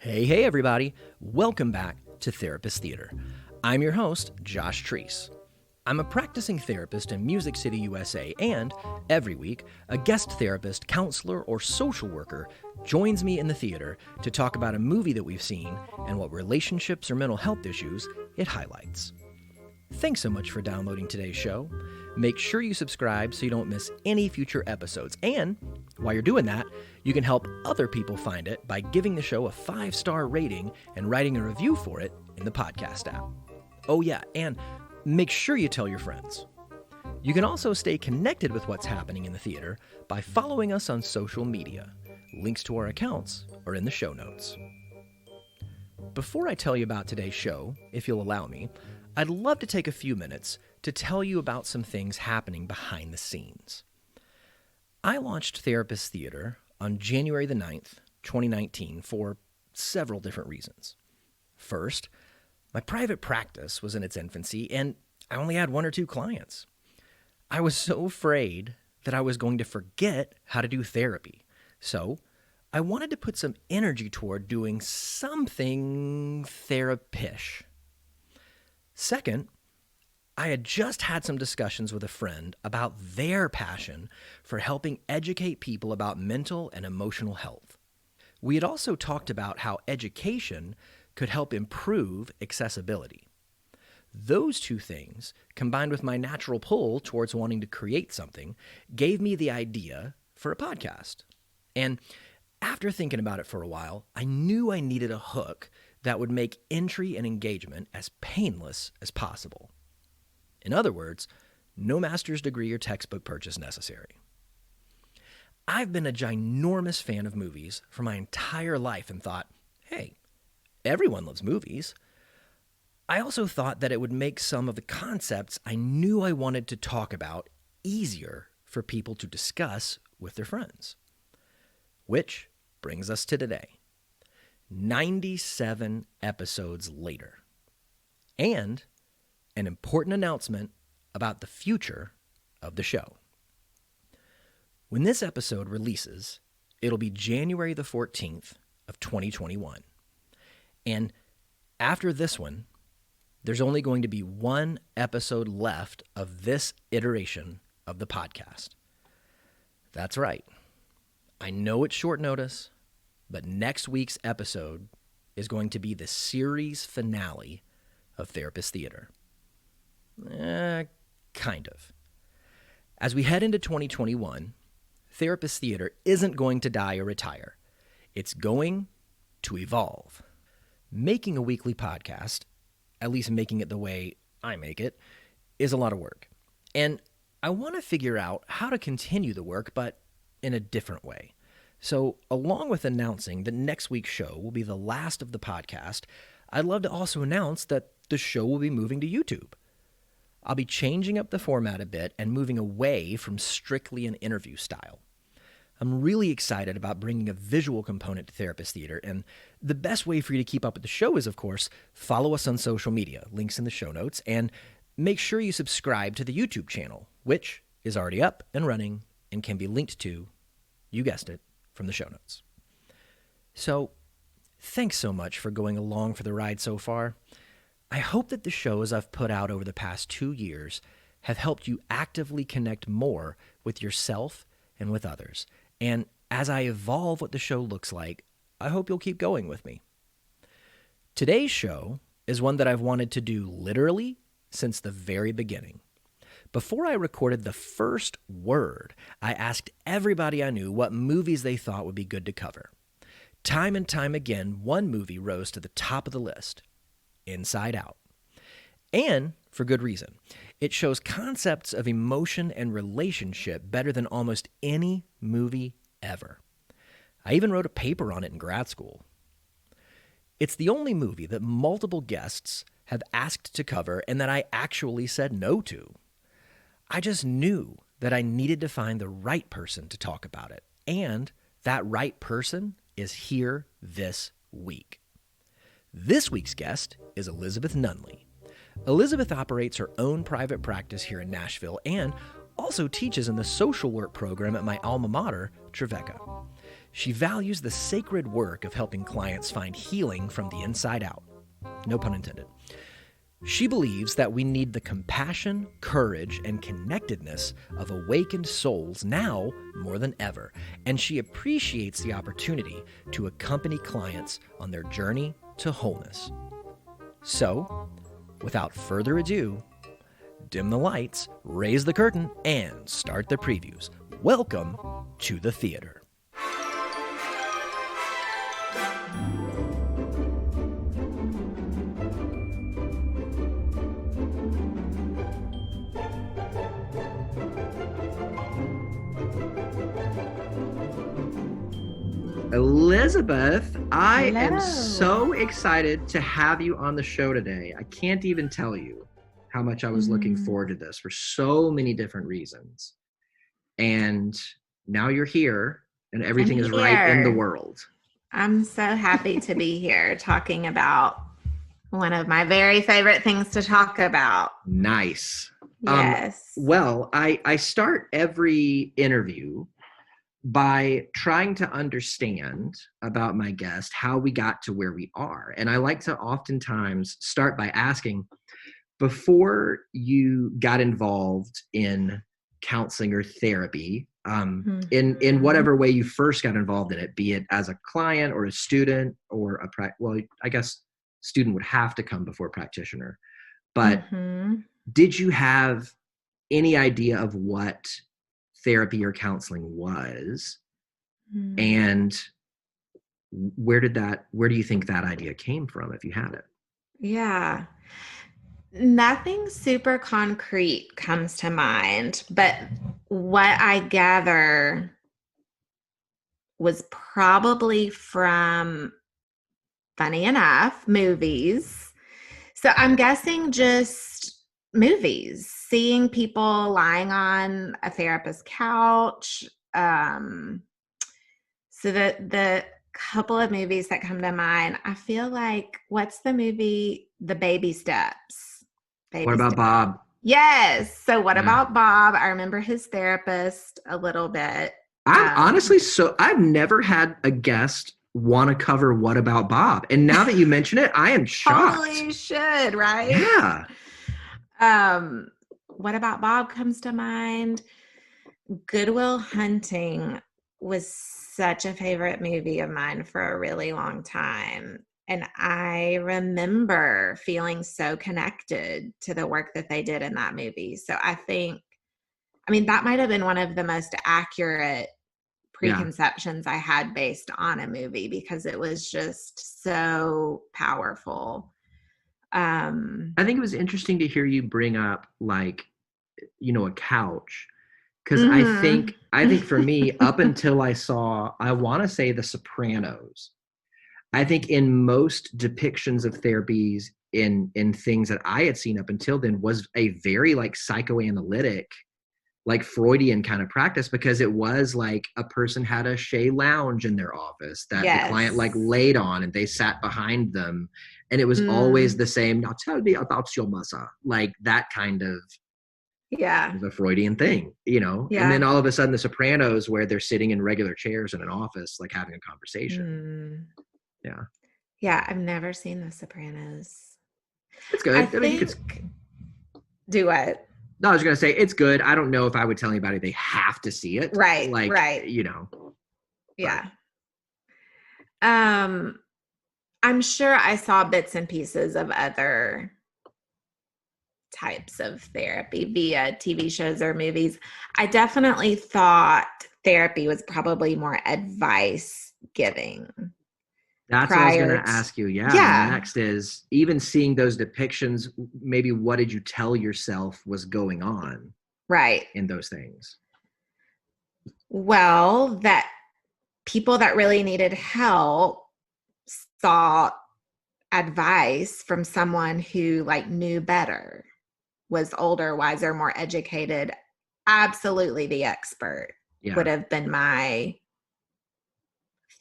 Hey everybody, welcome back to Therapist Theater. I'm your host, Josh Treese. I'm a practicing therapist in Music City, USA, and every week, a guest therapist, counselor, or social worker joins me in the theater to talk about a movie that we've seen and what relationships or mental health issues it highlights. Thanks so much for downloading today's show. Make sure you subscribe so you don't miss any future episodes. And while you're doing that, you can help other people find it by giving the show a 5-star rating and writing a review for it in the podcast app. Oh yeah, and make sure you tell your friends. You can also stay connected with what's happening in the theater by following us on social media. Links to our accounts are in the show notes. Before I tell you about today's show, if you'll allow me, I'd love to take a few minutes to tell you about some things happening behind the scenes. I launched Therapist Theater on January the 9th, 2019 for several different reasons. First, my private practice was in its infancy and I only had 1 or 2 clients. I was so afraid that I was going to forget how to do therapy. So I wanted to put some energy toward doing something therapish. Second, I had just had some discussions with a friend about their passion for helping educate people about mental and emotional health. We had also talked about how education could help improve accessibility. Those 2 things, combined with my natural pull towards wanting to create something, gave me the idea for a podcast. And after thinking about it for a while, I knew I needed a hook that would make entry and engagement as painless as possible. In other words, no master's degree or textbook purchase necessary. I've been a ginormous fan of movies for my entire life and thought, hey, everyone loves movies. I also thought that it would make some of the concepts I knew I wanted to talk about easier for people to discuss with their friends. Which brings us to today. 97 episodes later. And an important announcement about the future of the show. When this episode releases, it'll be January the 14th of 2021. And after this one, there's only going to be 1 episode left of this iteration of the podcast. That's right. I know it's short notice, but next week's episode is going to be the series finale of Therapist Theater. Kind of. As we head into 2021, Therapist Theater isn't going to die or retire. It's going to evolve. Making a weekly podcast, at least making it the way I make it, is a lot of work. And I want to figure out how to continue the work, but in a different way. So, along with announcing that next week's show will be the last of the podcast, I'd love to also announce that the show will be moving to YouTube. I'll be changing up the format a bit and moving away from strictly an interview style. I'm really excited about bringing a visual component to Therapist Theater, and the best way for you to keep up with the show is, of course, follow us on social media, links in the show notes, and make sure you subscribe to the YouTube channel, which is already up and running and can be linked to, you guessed it, from the show notes. So, thanks so much for going along for the ride so far. I hope that the shows I've put out over the past 2 years have helped you actively connect more with yourself and with others. And as I evolve what the show looks like, I hope you'll keep going with me. Today's show is one that I've wanted to do literally since the very beginning. Before I recorded the first word, I asked everybody I knew what movies they thought would be good to cover. Time and time again, one movie rose to the top of the list, Inside Out. And for good reason. It shows concepts of emotion and relationship better than almost any movie ever. I even wrote a paper on it in grad school. It's the only movie that multiple guests have asked to cover and that I actually said no to. I just knew that I needed to find the right person to talk about it, and that right person is here this week. This week's guest is Elizabeth Nunley. Elizabeth operates her own private practice here in Nashville and also teaches in the social work program at my alma mater, Trevecca. She values the sacred work of helping clients find healing from the inside out. No pun intended. She believes that we need the compassion, courage, and connectedness of awakened souls now more than ever, and she appreciates the opportunity to accompany clients on their journey to wholeness. So, without further ado, dim the lights, raise the curtain, and start the previews. Welcome to the theater. Elizabeth, I am so excited to have you on the show today. I can't even tell you how much I was looking forward to this for so many different reasons. And now you're here and everything is right in the world. I'm so happy to be here talking about one of my very favorite things to talk about. Nice. Yes. Well, I start every interview by trying to understand about my guest how we got to where we are. And I like to oftentimes start by asking, before you got involved in counseling or therapy, in whatever way you first got involved in it, be it as a client or a student or I guess student would have to come before practitioner. But did you have any idea of what therapy or counseling was? And where do you think that idea came from, if you had it? Yeah. Nothing super concrete comes to mind, but what I gather was probably from, funny enough, movies. So I'm guessing just movies, seeing people lying on a therapist's couch. So the couple of movies that come to mind, I feel like, what's the movie, The Baby Steps? What about Bob? Yes. So What About Bob? I remember his therapist a little bit. I've never had a guest want to cover What About Bob. And now that you mention it, I am shocked. Totally should, right? Yeah. What About Bob comes to mind. Good Will Hunting was such a favorite movie of mine for a really long time. And I remember feeling so connected to the work that they did in that movie. So that might have been one of the most accurate preconceptions I had based on a movie, because it was just so powerful. I think it was interesting to hear you bring up, like, a couch. Because I think for me, up until I want to say The Sopranos, I think in most depictions of therapies in things that I had seen up until then was a very like psychoanalytic, like Freudian kind of practice, because it was like a person had a Shea lounge in their office that the client like laid on and they sat behind them. And it was always the same. Now tell me about your mother. Like that kind of, is a Freudian thing, and then all of a sudden The Sopranos, where they're sitting in regular chairs in an office, like having a conversation. Yeah. I've never seen The Sopranos. It's good. Do what? No, I was going to say it's good. I don't know if I would tell anybody they have to see it. Right. Like, right. Yeah. I'm sure I saw bits and pieces of other types of therapy via TV shows or movies. I definitely thought therapy was probably more advice giving. That's what I was going to ask you. Yeah. Next is, even seeing those depictions, maybe what did you tell yourself was going on? Right. In those things? Well, that people that really needed help sought advice from someone who knew better, was older, wiser, more educated. Absolutely the expert would have been my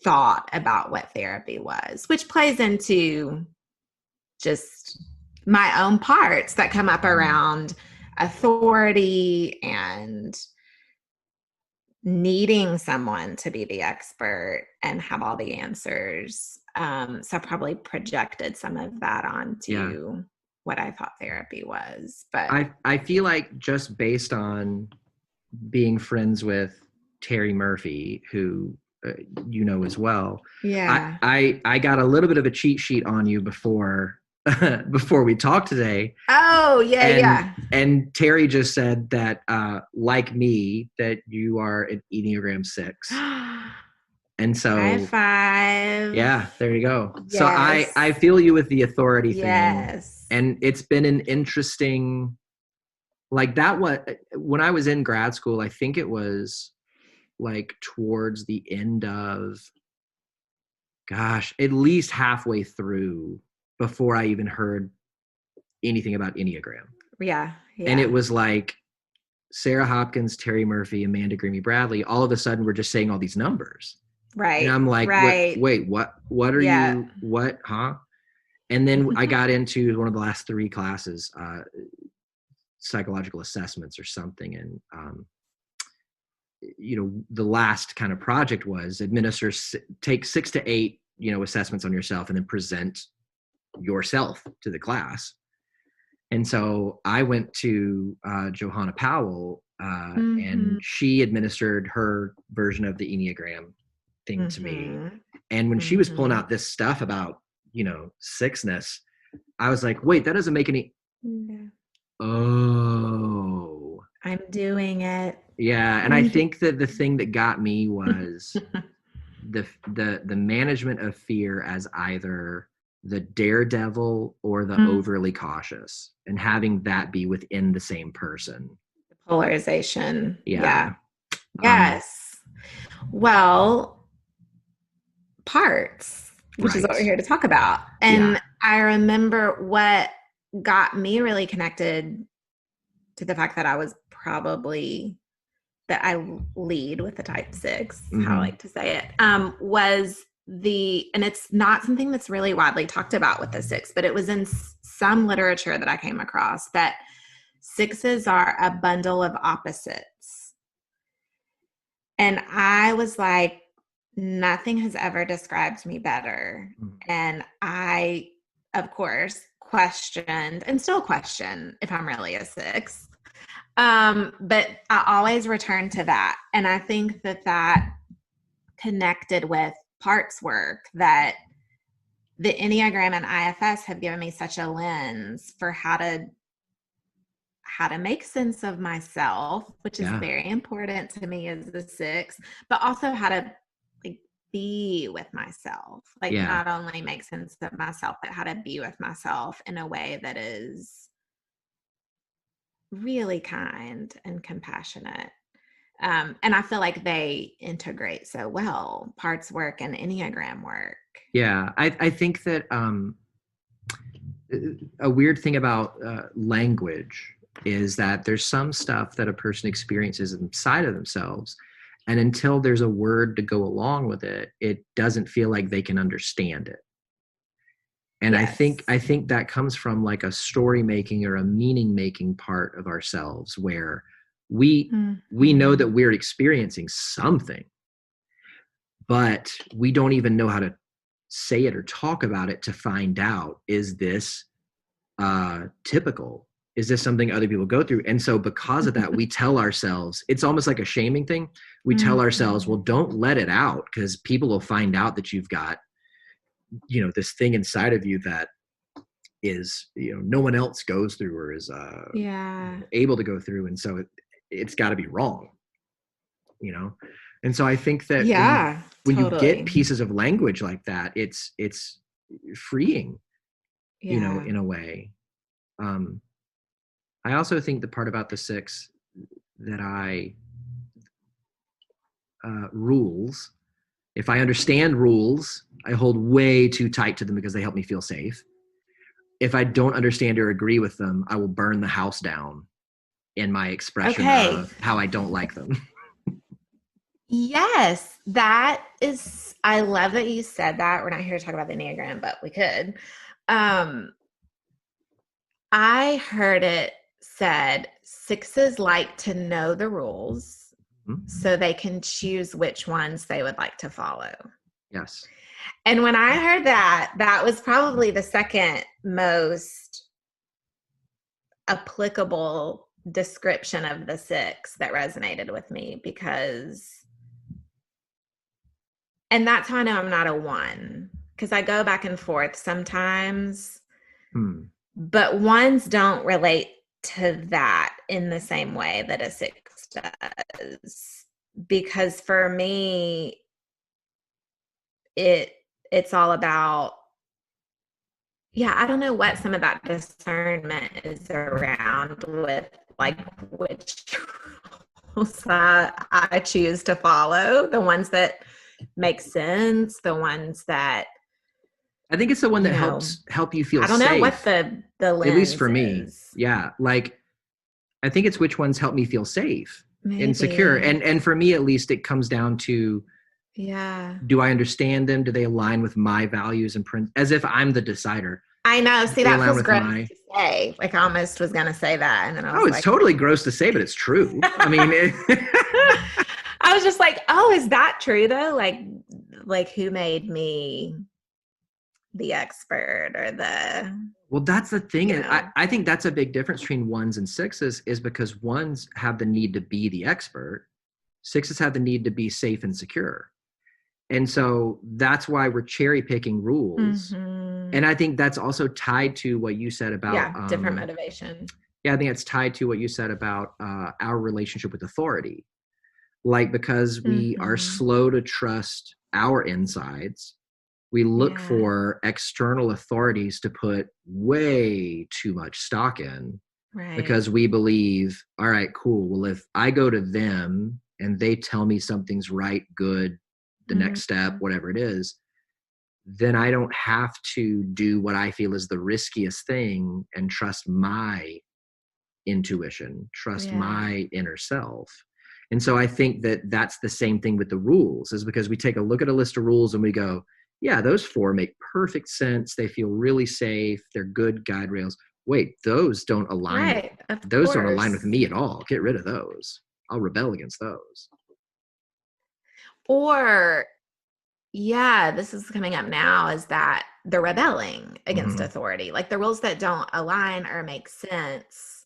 thought about what therapy was, which plays into just my own parts that come up around authority and needing someone to be the expert and have all the answers. So I probably projected some of that onto what I thought therapy was. But I feel like just based on being friends with Terry Murphy, who as well. Yeah. I got a little bit of a cheat sheet on you before before we talked today. Oh, yeah. And Terry just said that, like me, that you are an Enneagram 6. And so high five. Yeah, there you go. Yes. So I feel you with the authority thing. Yes. And it's been an interesting, like that, when I was in grad school, I think it was like towards the end of, at least halfway through before I even heard anything about Enneagram. Yeah. And it was like Sarah Hopkins, Terry Murphy, Amanda Grimmy Bradley, all of a sudden we're just saying all these numbers. Right. And I'm like, right. wait, what are you, what, huh? And then I got into one of the last 3 classes, psychological assessments or something. And, the last kind of project was take 6 to 8, assessments on yourself and then present yourself to the class. And so I went to Johanna Powell, and she administered her version of the Enneagram thing to me. And when she was pulling out this stuff about, 6ness, I was like, wait, that doesn't make any. Oh, I'm doing it. Yeah. And I think that the thing that got me was the management of fear as either the daredevil or the overly cautious, and having that be within the same person. Polarization. Yeah. Yes. Well, parts, which is what we're here to talk about. And I remember what got me really connected to the fact that I was probably, that I lead with the type 6, how I like to say it, was and it's not something that's really widely talked about with the 6, but it was in some literature that I came across that 6s are a bundle of opposites. And I was like, nothing has ever described me better. And I, of course, questioned and still question if I'm really a 6. But I always return to that. And I think that connected with parts work, that the Enneagram and IFS have given me such a lens for how to make sense of myself, which is very important to me as a 6, but also how to be with myself, not only make sense of myself, but how to be with myself in a way that is really kind and compassionate. And I feel like they integrate so well, parts work and Enneagram work. Yeah. I think that a weird thing about language is that there's some stuff that a person experiences inside of themselves, and until there's a word to go along with it, it doesn't feel like they can understand it. And I think that comes from like a story making or a meaning making part of ourselves, where we know that we're experiencing something, but we don't even know how to say it or talk about it to find out, is this typical? Is this something other people go through? And so because of that, we tell ourselves, it's almost like a shaming thing. We tell ourselves, well, don't let it out, because people will find out that you've got, this thing inside of you that is, no one else goes through or is able to go through. And so it's got to be wrong, And so I think that when you get pieces of language like that, it's freeing, in a way. I also think the part about the 6 that rules, if I understand rules, I hold way too tight to them because they help me feel safe. If I don't understand or agree with them, I will burn the house down in my expression of how I don't like them. Yes, I love that you said that. We're not here to talk about the Enneagram, but we could. I heard it said 6s like to know the rules so they can choose which ones they would like to follow. Yes. And when I heard that, that was probably the second most applicable description of the 6 that resonated with me, because, and that's how I know I'm not a 1, because I go back and forth sometimes, but 1s don't relate to that in the same way that a 6 does. Because for me, it's all about, I don't know what some of that discernment is around with, like, which I choose to follow, the ones that make sense, the ones that, I think it's the one that help you feel safe. I don't know what the lens at least for me is. Yeah, like I think it's which ones help me feel safe Maybe. and secure, and for me at least it comes down to, do I understand them? Do they align with my values and as if I'm the decider? I know. See, that feels gross to say. Like, I almost was going to say that. And then I was it's totally gross to say, but it's true. I mean, I was just like, oh, is that true though? Like who made me the expert or the... Well, that's the thing. I think that's a big difference between 1s and 6s is because 1s have the need to be the expert. 6s have the need to be safe and secure. And so that's why we're cherry picking rules. And I think that's also tied to what you said about different motivation. Yeah, I think it's tied to what you said about our relationship with authority. Like, because we are slow to trust our insides, we look for external authorities to put way too much stock in. Right. Because we believe, all right, cool. Well, if I go to them and they tell me something's right, good, the next step, whatever it is, then I don't have to do what I feel is the riskiest thing and trust my intuition, trust my inner self. And so I think that that's the same thing with the rules, is because we take a look at a list of rules and we go, yeah, those 4 make perfect sense. They feel really safe. They're good guide rails. Wait, those don't align. Right. Those don't align with me at all. Get rid of those. I'll rebel against those. Or, this is coming up now, is that the rebelling against authority, like the rules that don't align or make sense.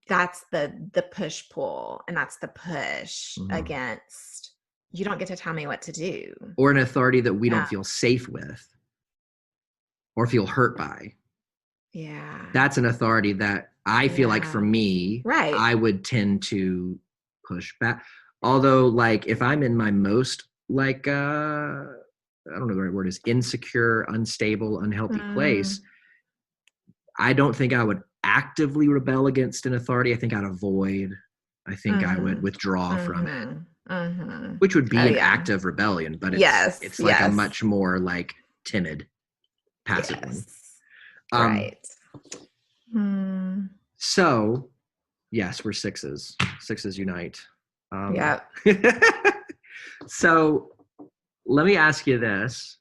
That's the push pull, and that's the push against, you don't get to tell me what to do. Or an authority that we don't feel safe with or feel hurt by. Yeah. That's an authority that I feel like for me, I would tend to push back. Although, like, if I'm in my most, like, I don't know the right word is, insecure, unstable, unhealthy place, I don't think I would actively rebel against an authority. I think I'd avoid. I think I would withdraw from it, which would be an act of rebellion, but it's like a much more like timid, passive one. So, yes, we're 6s. 6s unite. So let me ask you this.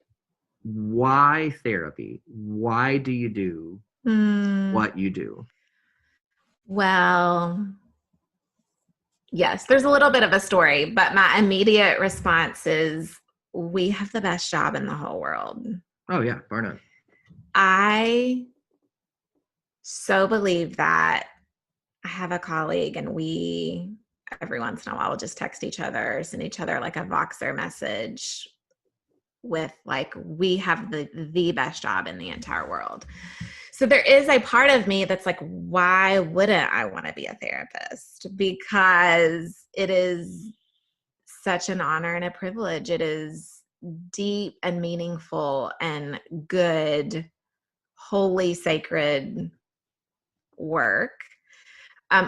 Why therapy? Why do you do what you do? Well, yes, there's a little bit of a story, but my immediate response is, we have the best job in the whole world. Oh yeah, bar none. I so believe that. I have a colleague, and we, every once in a while, will just text each other, send each other like a Voxer message with, like, we have the best job in the entire world. So there is a part of me that's like, why wouldn't I want to be a therapist? Because it is such an honor and a privilege. It is deep and meaningful and good, holy, sacred work.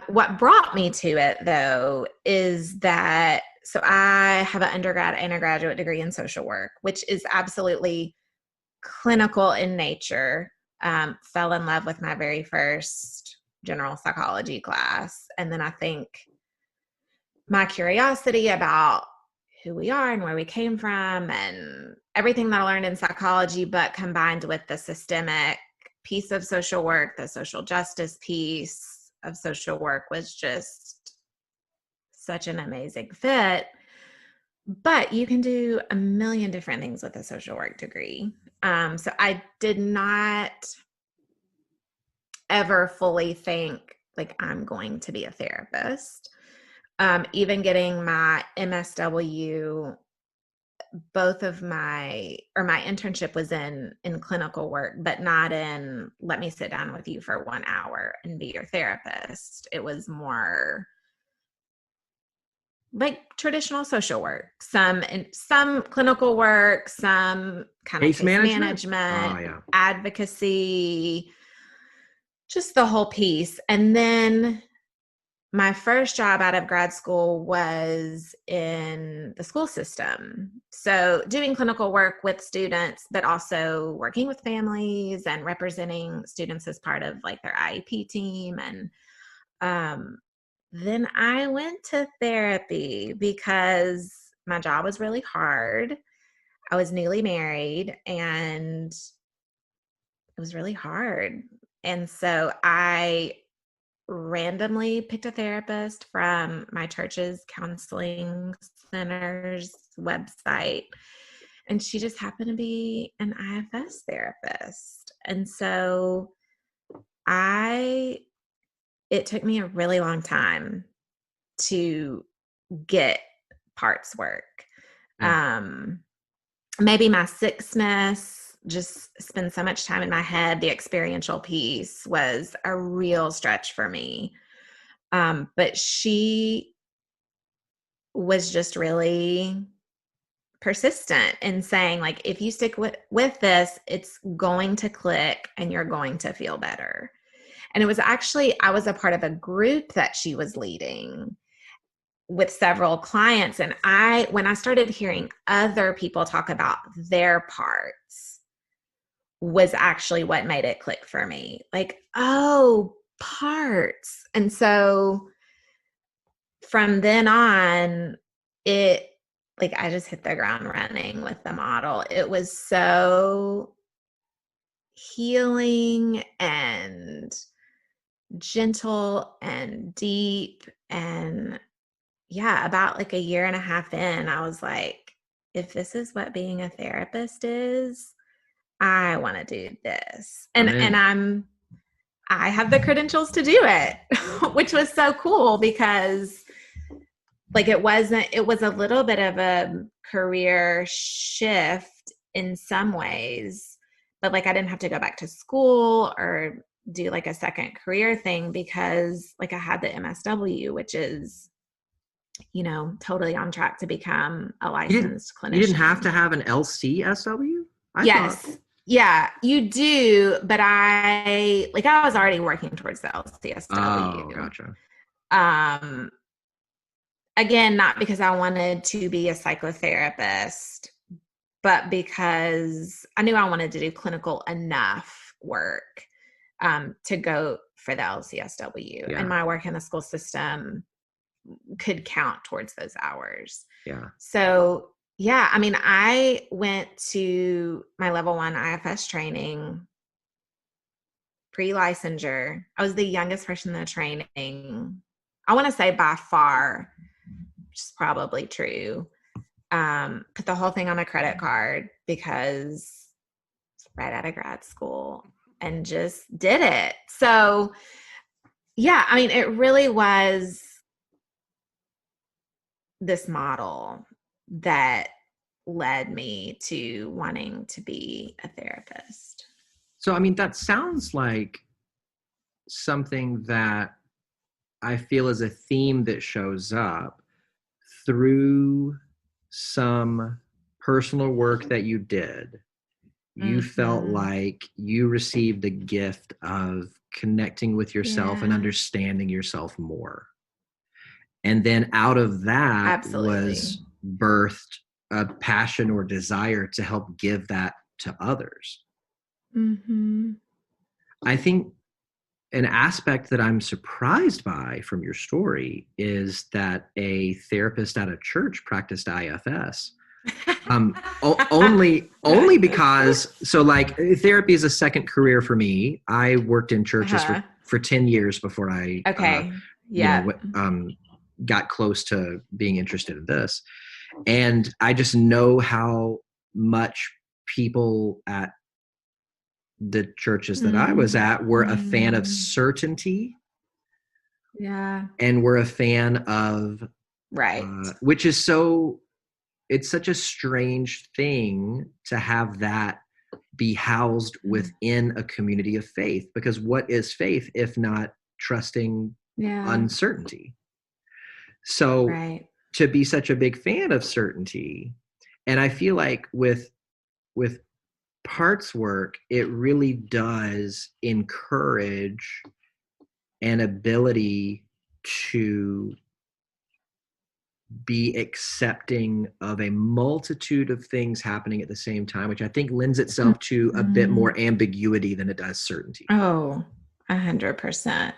What brought me to it, though, is that, so I have an undergrad and a graduate degree in social work, which is absolutely clinical in nature. Fell in love with my very first general psychology class. And then I think my curiosity about who we are and where we came from and everything that I learned in psychology, but combined with the systemic piece of social work, the social justice piece of social work, was just such an amazing fit. But you can do a million different things with a social work degree. So I did not ever fully think like I'm going to be a therapist. Even getting my MSW, my internship was in clinical work, but not in, let me sit down with you for 1 hour and be your therapist. It was more like traditional social work, some clinical work, some kind of case management, advocacy, just the whole piece. And then my first job out of grad school was in the school system. So doing clinical work with students, but also working with families and representing students as part of like their IEP team. And then I went to therapy because my job was really hard. I was newly married and it was really hard. And so I randomly picked a therapist from my church's counseling center's website. And she just happened to be an IFS therapist. And so it took me a really long time to get parts work. Maybe my sickness, just spend so much time in my head. The experiential piece was a real stretch for me. But she was just really persistent in saying, like, if you stick with this, it's going to click and you're going to feel better. And it was actually, I was a part of a group that she was leading with several clients. And when I started hearing other people talk about their parts, was actually what made it click for me. Like, oh, parts. And so from then on, I just hit the ground running with the model. It was so healing and gentle and deep. And yeah, about like a year and a half in, I was like, if this is what being a therapist is, I want to do this. And I have the credentials to do it, which was so cool because like it was a little bit of a career shift in some ways, but like I didn't have to go back to school or do like a second career thing because like I had the MSW, which is, totally on track to become a licensed clinician. You didn't have to have an LCSW? Yes. Yeah, you do. But I was already working towards the LCSW. Oh, gotcha. Again, not because I wanted to be a psychotherapist, but because I knew I wanted to do clinical enough work to go for the LCSW. Yeah. And my work in the school system could count towards those hours. Yeah. So yeah, I mean, I went to my level 1 IFS training pre-licensure. I was the youngest person in the training. I want to say by far, which is probably true. Put the whole thing on my credit card because it's right out of grad school and just did it. So yeah, I mean, it really was this model that led me to wanting to be a therapist. So, I mean, that sounds like something that I feel is a theme that shows up through some personal work that you did. You felt like you received the gift of connecting with yourself and understanding yourself more. And then out of that was birthed a passion or desire to help give that to others. Mm-hmm. I think an aspect that I'm surprised by from your story is that a therapist at a church practiced IFS. Only because, so like therapy is a second career for me. I worked in churches for 10 years before I, got close to being interested in this. And I just know how much people at the churches that I was at were a fan of certainty. Yeah. And were a fan of, Right. Which is it's such a strange thing to have that be housed within a community of faith, because what is faith if not trusting uncertainty? So to be such a big fan of certainty, and I feel like with parts work, it really does encourage an ability to be accepting of a multitude of things happening at the same time, which I think lends itself to a bit more ambiguity than it does certainty. Oh, 100%.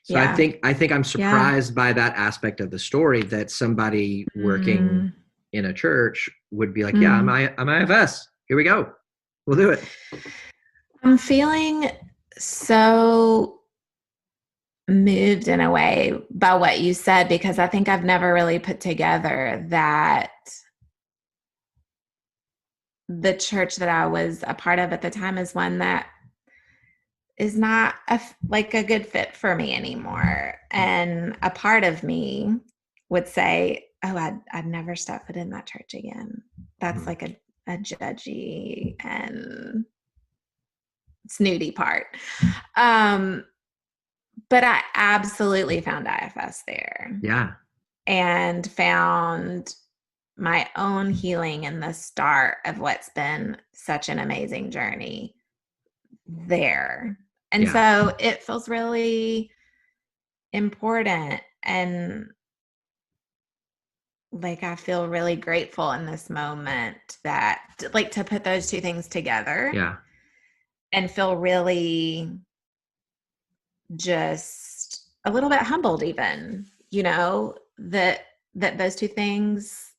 So I think I'm surprised by that aspect of the story, that somebody working in a church would be like, yeah, I'm IFS. Here we go. We'll do it. I'm feeling so moved in a way by what you said, because I think I've never really put together that the church that I was a part of at the time is one that is not a good fit for me anymore. And a part of me would say, oh, I'd never step foot in that church again. That's like a judgy and snooty part. But I absolutely found IFS there. Yeah. And found my own healing in the start of what's been such an amazing journey there. And so it feels really important, and like I feel really grateful in this moment that to put those two things together and feel really just a little bit humbled even, that those two things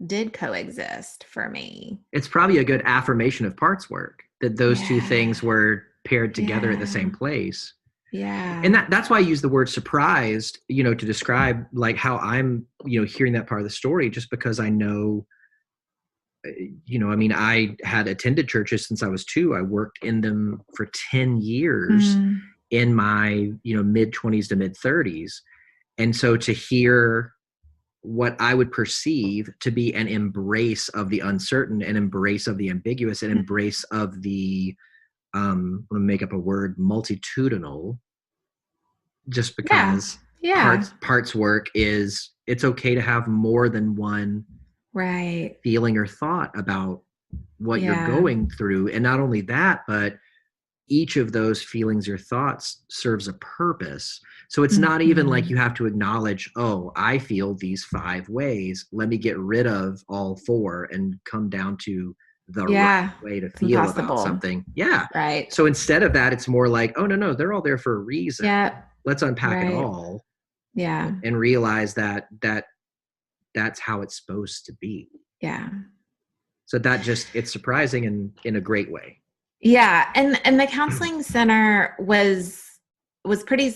did coexist for me. It's probably a good affirmation of parts work that those two things were paired together at the same place. Yeah. And that's why I use the word surprised, to describe like how I'm, hearing that part of the story, just because I know, I had attended churches since I was 2. I worked in them for 10 years in my, mid 20s to mid 30s. And so to hear what I would perceive to be an embrace of the uncertain, an embrace of the ambiguous, an embrace of the, I'm going to make up a word, multitudinal, just because parts work is, it's okay to have more than one feeling or thought about what you're going through. And not only that, but each of those feelings or thoughts serves a purpose. So it's not even like you have to acknowledge, oh, I feel these 5 ways. Let me get rid of all 4 and come down to the right way to feel about something. Yeah. Right. So instead of that, it's more like, oh, no, they're all there for a reason. Yeah. Let's unpack it all. Yeah. And realize that that's how it's supposed to be. Yeah. So that it's surprising in a great way. Yeah. And the counseling center was pretty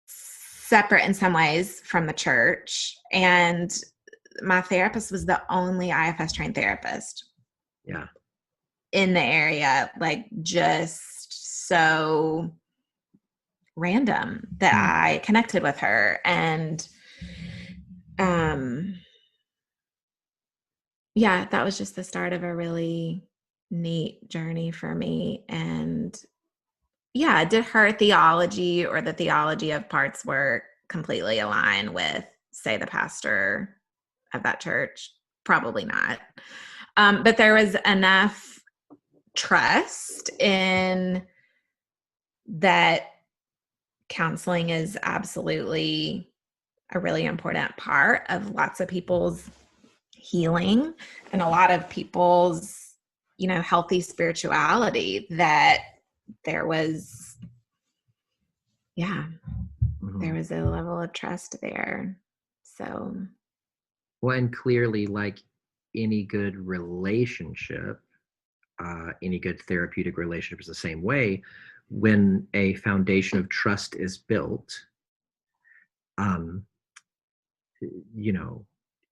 separate in some ways from the church. And my therapist was the only IFS trained therapist. Yeah. In the area, just so random that I connected with her. And that was just the start of a really neat journey for me. And did her theology or the theology of parts work completely align with, say, the pastor of that church? Probably not. But there was enough trust in that counseling is absolutely a really important part of lots of people's healing and a lot of people's, healthy spirituality, that there was, there was a level of trust there. So. Well, and clearly, like any good relationship, any good therapeutic relationship is the same way. When a foundation of trust is built, um, you know,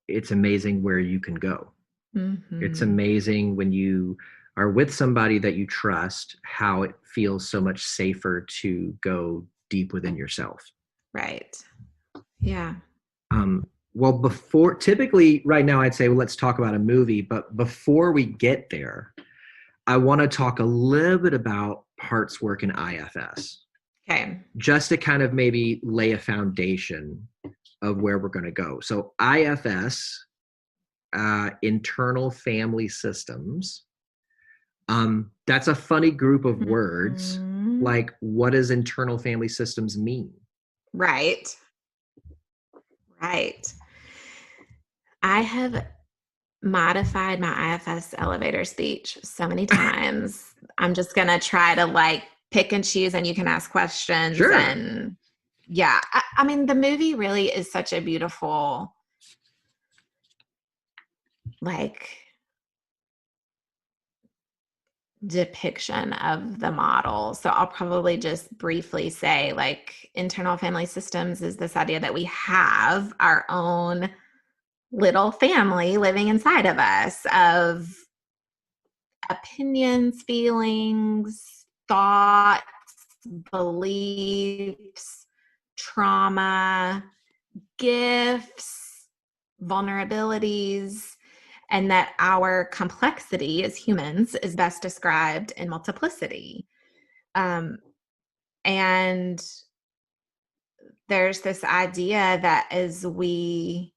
it's amazing where you can go. It's Mm-hmm. amazing when you are with somebody that you trust, how it feels so much safer to go deep within yourself. Right. Yeah. Well, before typically right now, I'd say, well, let's talk about a movie. But before we get there, I want to talk a little bit about parts work in IFS, Okay. just to kind of maybe lay a foundation of where we're going to go. So, IFS, internal family systems. That's a funny group of words. Mhm. Like, what does internal family systems mean? Right. Right. I have modified my IFS elevator speech so many times. I'm just going to try to like pick and choose, and you can ask questions. Sure. And yeah, I mean, the movie really is such a beautiful, like, depiction of the model. So I'll probably just briefly say, like, internal family systems is this idea that we have our own little family living inside of us of opinions, feelings, thoughts, beliefs, trauma, gifts, vulnerabilities, and that our complexity as humans is best described in multiplicity. Um, and there's this idea that as we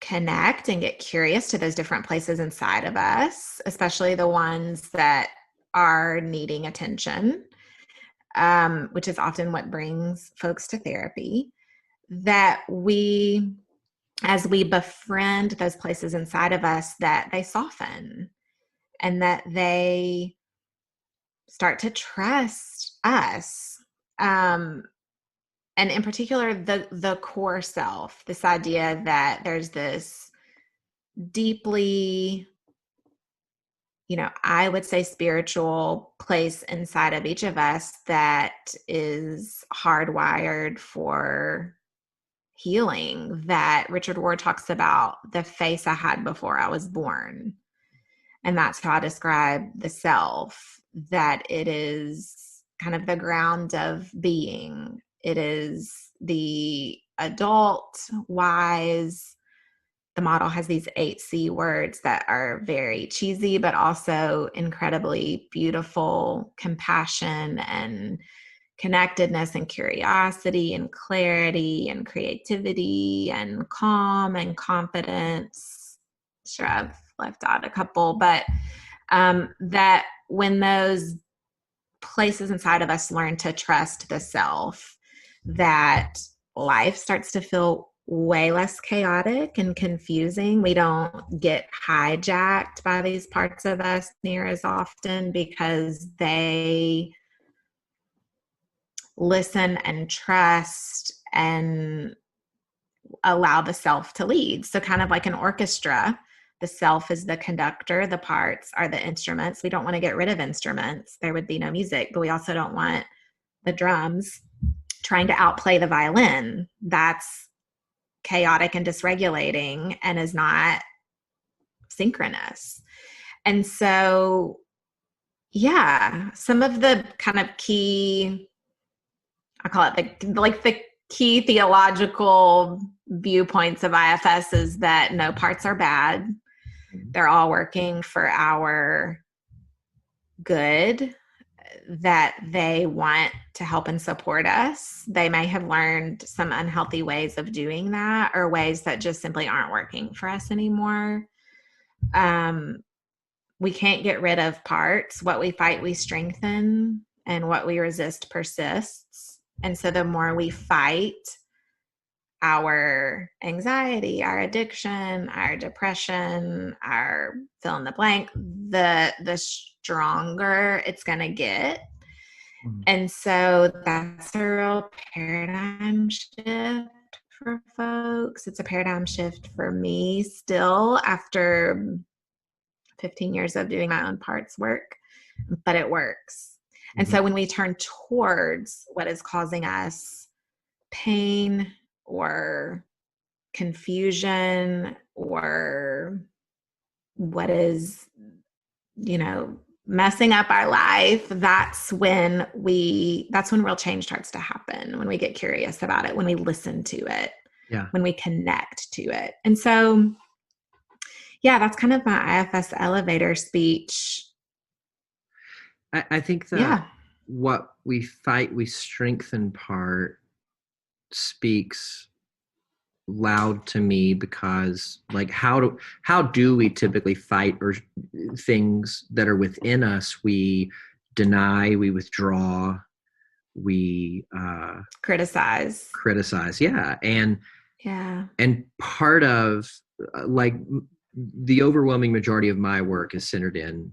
connect and get curious to those different places inside of us, especially the ones that are needing attention, which is often what brings folks to therapy, that we, as we befriend those places inside of us, that they soften and that they start to trust us. And in particular, the core self, this idea that there's this deeply, I would say spiritual place inside of each of us that is hardwired for healing, that Richard Ward talks about the face I had before I was born. And that's how I describe the self, that it is kind of the ground of being. It is the adult, wise. The model has these 8C words that are very cheesy, but also incredibly beautiful: compassion and connectedness and curiosity and clarity and creativity and calm and confidence. Sure, I've left out a couple, but that when those places inside of us learn to trust the self, that life starts to feel way less chaotic and confusing. We don't get hijacked by these parts of us near as often because they listen and trust and allow the self to lead. So kind of like an orchestra, the self is the conductor, the parts are the instruments. We don't want to get rid of instruments. There would be no music, but we also don't want the drums trying to outplay the violin. That's chaotic and dysregulating and is not synchronous. And so, yeah, some of the kind of key, I call it the key theological viewpoints of IFS is that no parts are bad. They're all working for our good, that they want to help and support us. They may have learned some unhealthy ways of doing that, or ways that just simply aren't working for us anymore. We can't get rid of parts. What we fight, we strengthen, and what we resist persists. And so the more we fight our anxiety, our addiction, our depression, our fill in the blank, the stronger it's going to get. And so that's a real paradigm shift for folks. It's a paradigm shift for me still after 15 years of doing my own parts work, but it works. And so when we turn towards what is causing us pain or confusion or what is, messing up our life, that's when real change starts to happen, when we get curious about it, when we listen to it, Yeah. when we connect to it. And so, yeah, that's kind of my IFS elevator speech. I think that what we fight, we strengthen part speaks loud to me, because like how do we typically fight or things that are within us? We deny, we withdraw, we Criticize. Yeah. And part of like the overwhelming majority of my work is centered in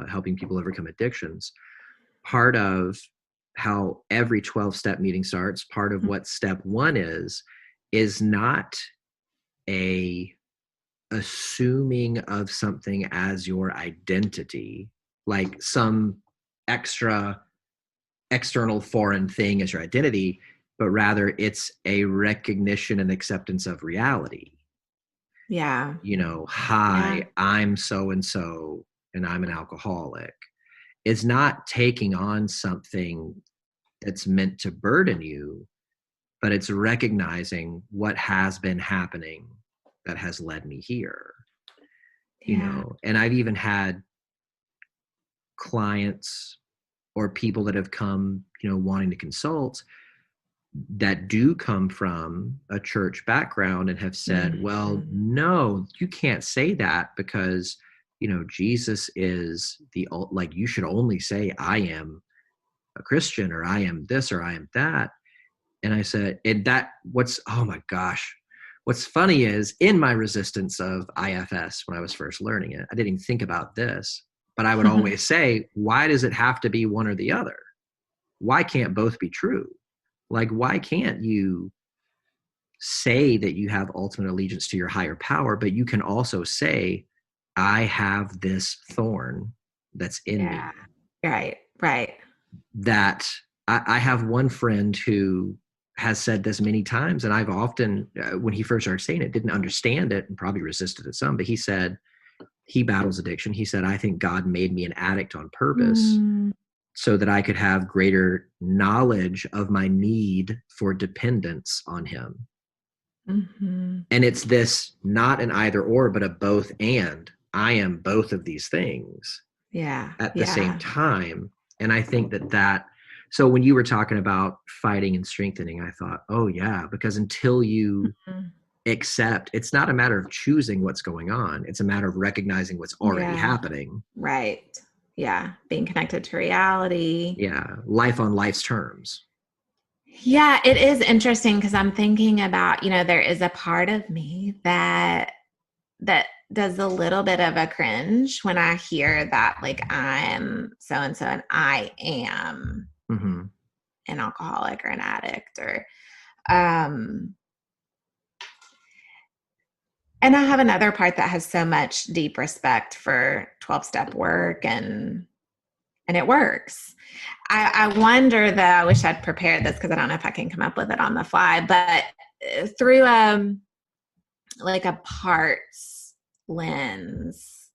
helping people overcome addictions. Part of how every 12-step meeting starts, part of what step one is not a assuming of something as your identity, like some external foreign thing as your identity, but rather it's a recognition and acceptance of reality. Yeah. I'm so-and-so and I'm an alcoholic. It's not taking on something that's meant to burden you, but it's recognizing what has been happening that has led me here. And I've even had clients or people that have come, wanting to consult, that do come from a church background and have said, well, no, you can't say that, because, Jesus is you should only say, I am a Christian, or I am this, or I am that. And I said, oh my gosh, what's funny is, in my resistance of IFS when I was first learning it, I didn't even think about this, but I would always say, why does it have to be one or the other? Why can't both be true? Like, why can't you say that you have ultimate allegiance to your higher power, but you can also say, I have this thorn that's in me? Right. That I have one friend who has said this many times, and I've often, when he first started saying it, didn't understand it and probably resisted it some, but he said he battles addiction. He said, I think God made me an addict on purpose so that I could have greater knowledge of my need for dependence on him. And it's this, not an either or, but a both and. I am both of these things at the same time. And I think that so when you were talking about fighting and strengthening, I thought, oh yeah, because until you accept, it's not a matter of choosing what's going on. It's a matter of recognizing what's already happening. Right. Yeah. Being connected to reality. Yeah. Life on life's terms. Yeah. It is interesting, because I'm thinking about, there is a part of me that does a little bit of a cringe when I hear that, like, I'm so-and-so and I am an alcoholic or an addict, or, and I have another part that has so much deep respect for 12-step work, and it works. I wonder, though, I wish I'd prepared this, because I don't know if I can come up with it on the fly, but through like a parts lens,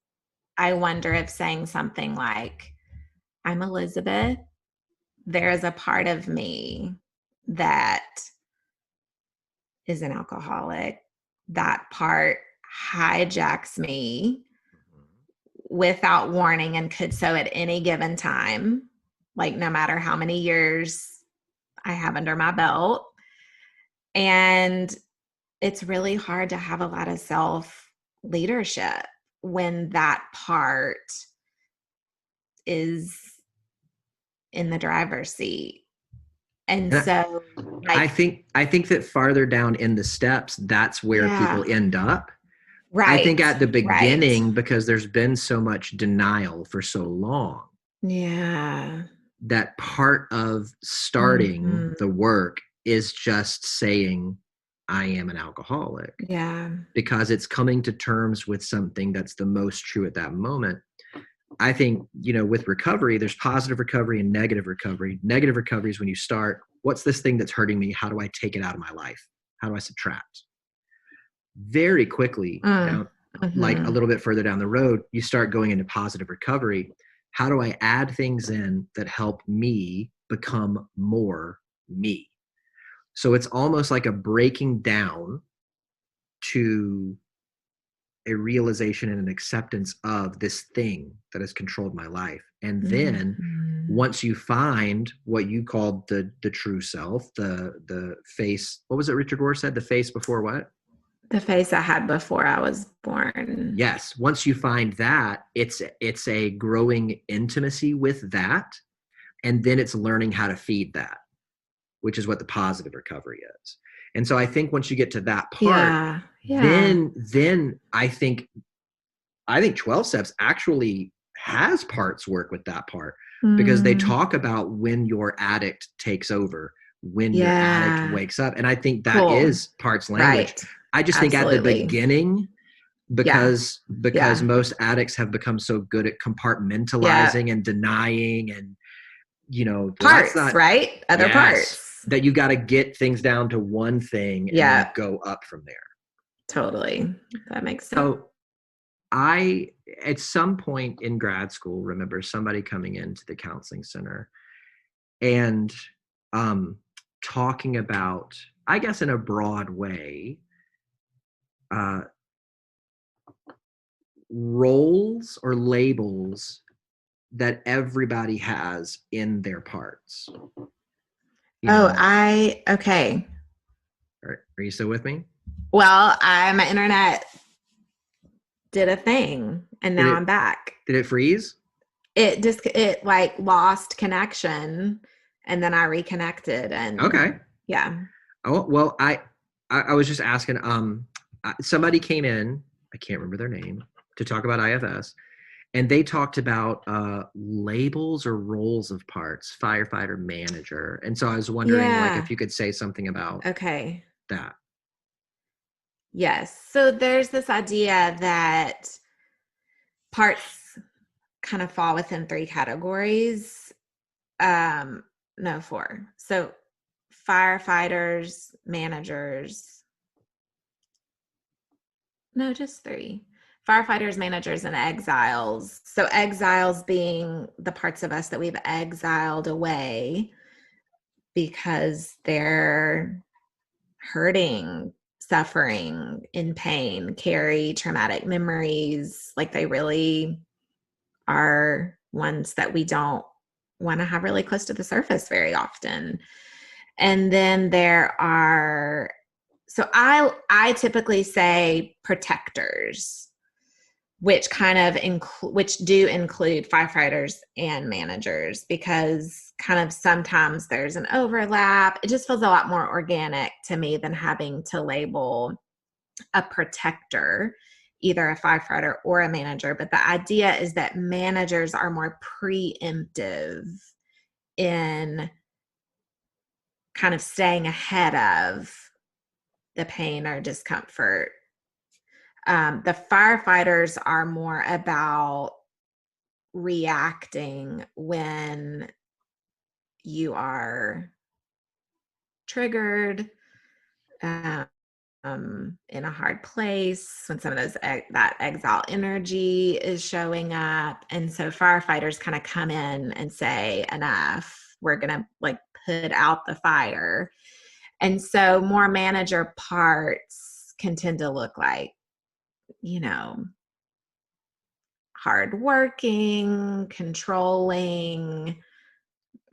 I wonder if saying something like, I'm Elizabeth, there is a part of me that is an alcoholic. That part hijacks me without warning, and could so at any given time, like no matter how many years I have under my belt. And it's really hard to have a lot of self leadership when that part is in the driver's seat. And so I think that farther down in the steps, that's where people end up. Right. I think at the beginning, because there's been so much denial for so long. Yeah. That part of starting the work is just saying, I am an alcoholic. Yeah. Because it's coming to terms with something that's the most true at that moment. I think, with recovery, there's positive recovery and negative recovery. Negative recovery is when you start, what's this thing that's hurting me? How do I take it out of my life? How do I subtract? Very quickly down, like a Mm-hmm. little bit further down the road, you start going into positive recovery. How do I add things in that help me become more me? So it's almost like a breaking down to a realization and an acceptance of this thing that has controlled my life. And then Mm-hmm. once you find what you called the true self, the face, what was it Richard Rohr said? The face before what? The face I had before I was born. Yes. Once you find that, it's a growing intimacy with that. And then it's learning how to feed that, which is what the positive recovery is. And so I think once you get to that part, Yeah. Yeah. then I think 12 steps actually has parts work with that part, because they Mm, talk about when your addict takes over, when your addict yeah. wakes up. And I think that Cool. is parts language. Right. I just think at the Absolutely. beginning, Yeah. because Yeah. most addicts have become so good at Yeah. compartmentalizing and denying and, well, that's Parts, not, right? Other yes, parts. that you got to get things down to one thing and then Yeah. go up from there. Totally. That makes sense. So I, at some point in grad school, remember somebody coming into the counseling center and um, talking about, I guess in a broad way, uh, roles or labels that everybody has in their parts. Oh, okay. Are you still with me? Well, my internet did a thing and Did now I'm it back. did it freeze? It like lost connection and then I reconnected and Okay. yeah. Oh well, I was just asking. Somebody came in. I can't remember their name to talk about IFS, and they talked about labels or roles of parts, firefighter, manager, and so I was wondering, like, Yeah. if you could say something about Okay. that. Yes. So there's this idea that parts kind of fall within three categories. No, four. So firefighters, managers, no, just three. Firefighters, managers, and exiles. So exiles being the parts of us that we've exiled away because they're hurting, suffering, in pain, carry traumatic memories. Like they really are ones that we don't want to have really close to the surface very often. And then there are, so I typically say protectors, which kind of which do include firefighters and managers, because kind of sometimes there's an overlap. It just feels a lot more organic to me than having to label a protector, either a firefighter or a manager. But the idea is that managers are more preemptive in kind of staying ahead of the pain or discomfort. The firefighters are more about reacting when you are triggered, um, in a hard place, when some of those that exile energy is showing up. And so firefighters kind of come in and say, enough, we're gonna like put out the fire. And so more manager parts can tend to look like, you know, hardworking, controlling,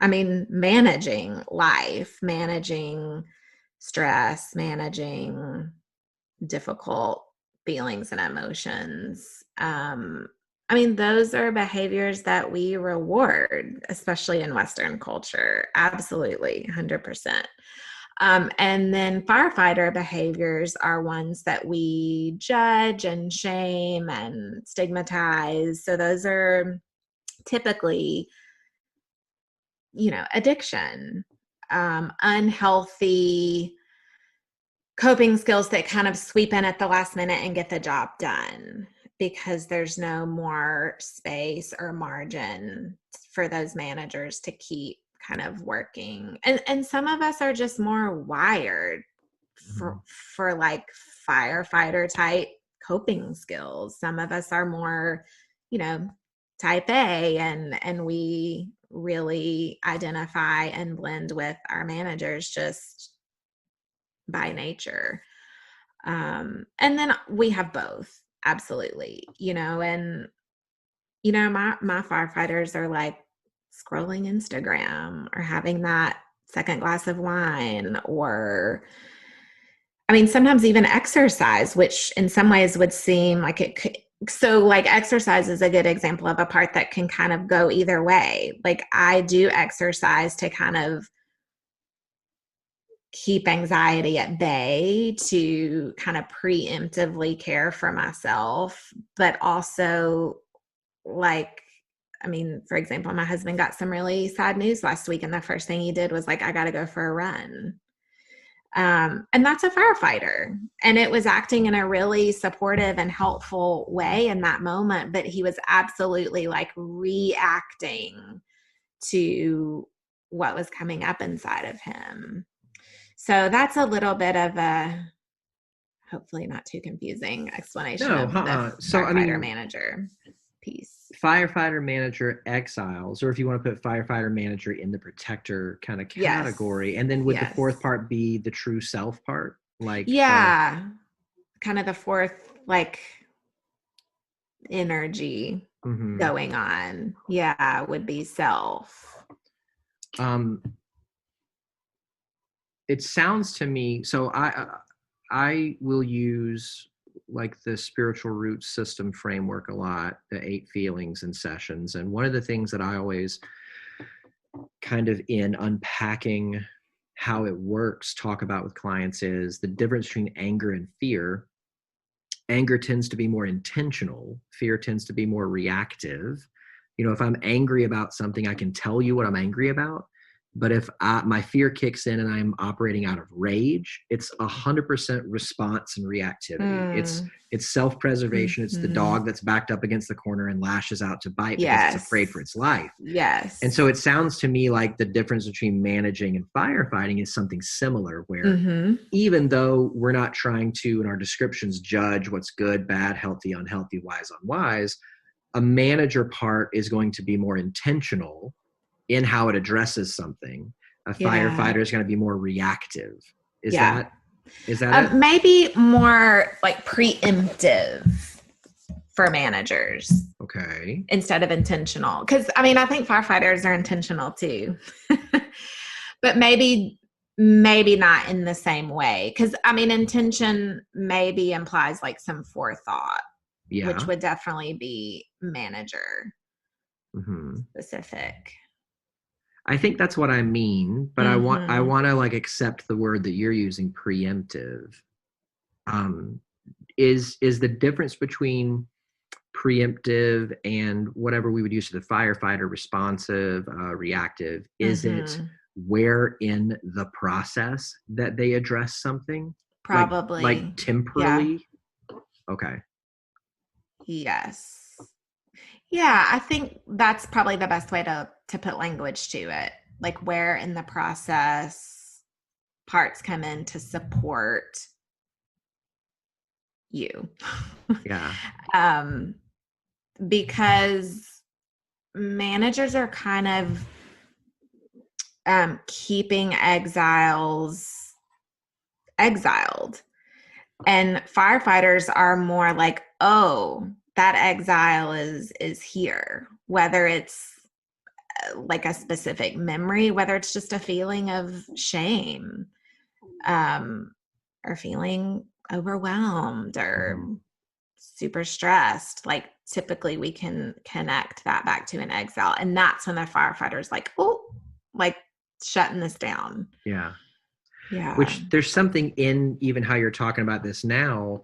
I mean, managing life, managing stress, managing difficult feelings and emotions. I mean, those are behaviors that we reward, especially in Western culture. Absolutely, 100%. And then firefighter behaviors are ones that we judge and shame and stigmatize. So those are typically, addiction, unhealthy coping skills that kind of sweep in at the last minute and get the job done because there's no more space or margin for those managers to keep kind of working. And some of us are just more wired for, for like firefighter type coping skills. Some of us are more, type A, and we really identify and blend with our managers just by nature. And then we have both, absolutely, and my firefighters are like scrolling Instagram or having that second glass of wine, or sometimes even exercise, which in some ways would seem like it could. So like exercise is a good example of a part that can kind of go either way. Like I do exercise to kind of keep anxiety at bay, to kind of preemptively care for myself, but also like, for example, my husband got some really sad news last week, and the first thing he did was like, I got to go for a run. And that's a firefighter. And it was acting in a really supportive and helpful way in that moment, but he was absolutely like reacting to what was coming up inside of him. So that's a little bit of a, hopefully not too confusing explanation of the firefighter manager piece. Firefighter manager exiles, or if you want to put firefighter manager in the protector kind of category. Yes. And then would the fourth part be the true self part? Like, kind of the fourth, like energy going on. Yeah. Would be self. It sounds to me, so I will use like the spiritual roots system framework a lot, the 8 feelings in sessions. And one of the things that I always kind of in unpacking how it works, talk about with clients is the difference between anger and fear. Anger tends to be more intentional. Fear tends to be more reactive. If I'm angry about something, I can tell you what I'm angry about. But if my fear kicks in and I'm operating out of rage, it's 100% response and reactivity. It's self-preservation. It's the dog that's backed up against the corner and lashes out to bite because it's afraid for its life. Yes. And so it sounds to me like the difference between managing and firefighting is something similar, where even though we're not trying to, in our descriptions, judge what's good, bad, healthy, unhealthy, wise, unwise, a manager part is going to be more intentional in how it addresses something. A firefighter is going to be more reactive. Is that it? Maybe more like preemptive for managers. Okay. Instead of intentional. Because I think firefighters are intentional too. But maybe not in the same way. Because intention maybe implies like some forethought. Yeah. Which would definitely be manager specific. I think that's what I mean, but I want to like accept the word that you're using, preemptive. Is the difference between preemptive and whatever we would use for the firefighter, responsive, reactive, is it where in the process that they address something? Probably. Like temporally? Yeah. Okay. Yes. Yeah, I think that's probably the best way to put language to it. Like where in the process parts come in to support you. Yeah. Because managers are kind of keeping exiles exiled. And firefighters are more like, oh, that exile is here, whether it's like a specific memory, whether it's just a feeling of shame, or feeling overwhelmed or super stressed. Like typically we can connect that back to an exile. And that's when the firefighter's like, oh, like shutting this down. Yeah. Yeah. Which there's something in even how you're talking about this now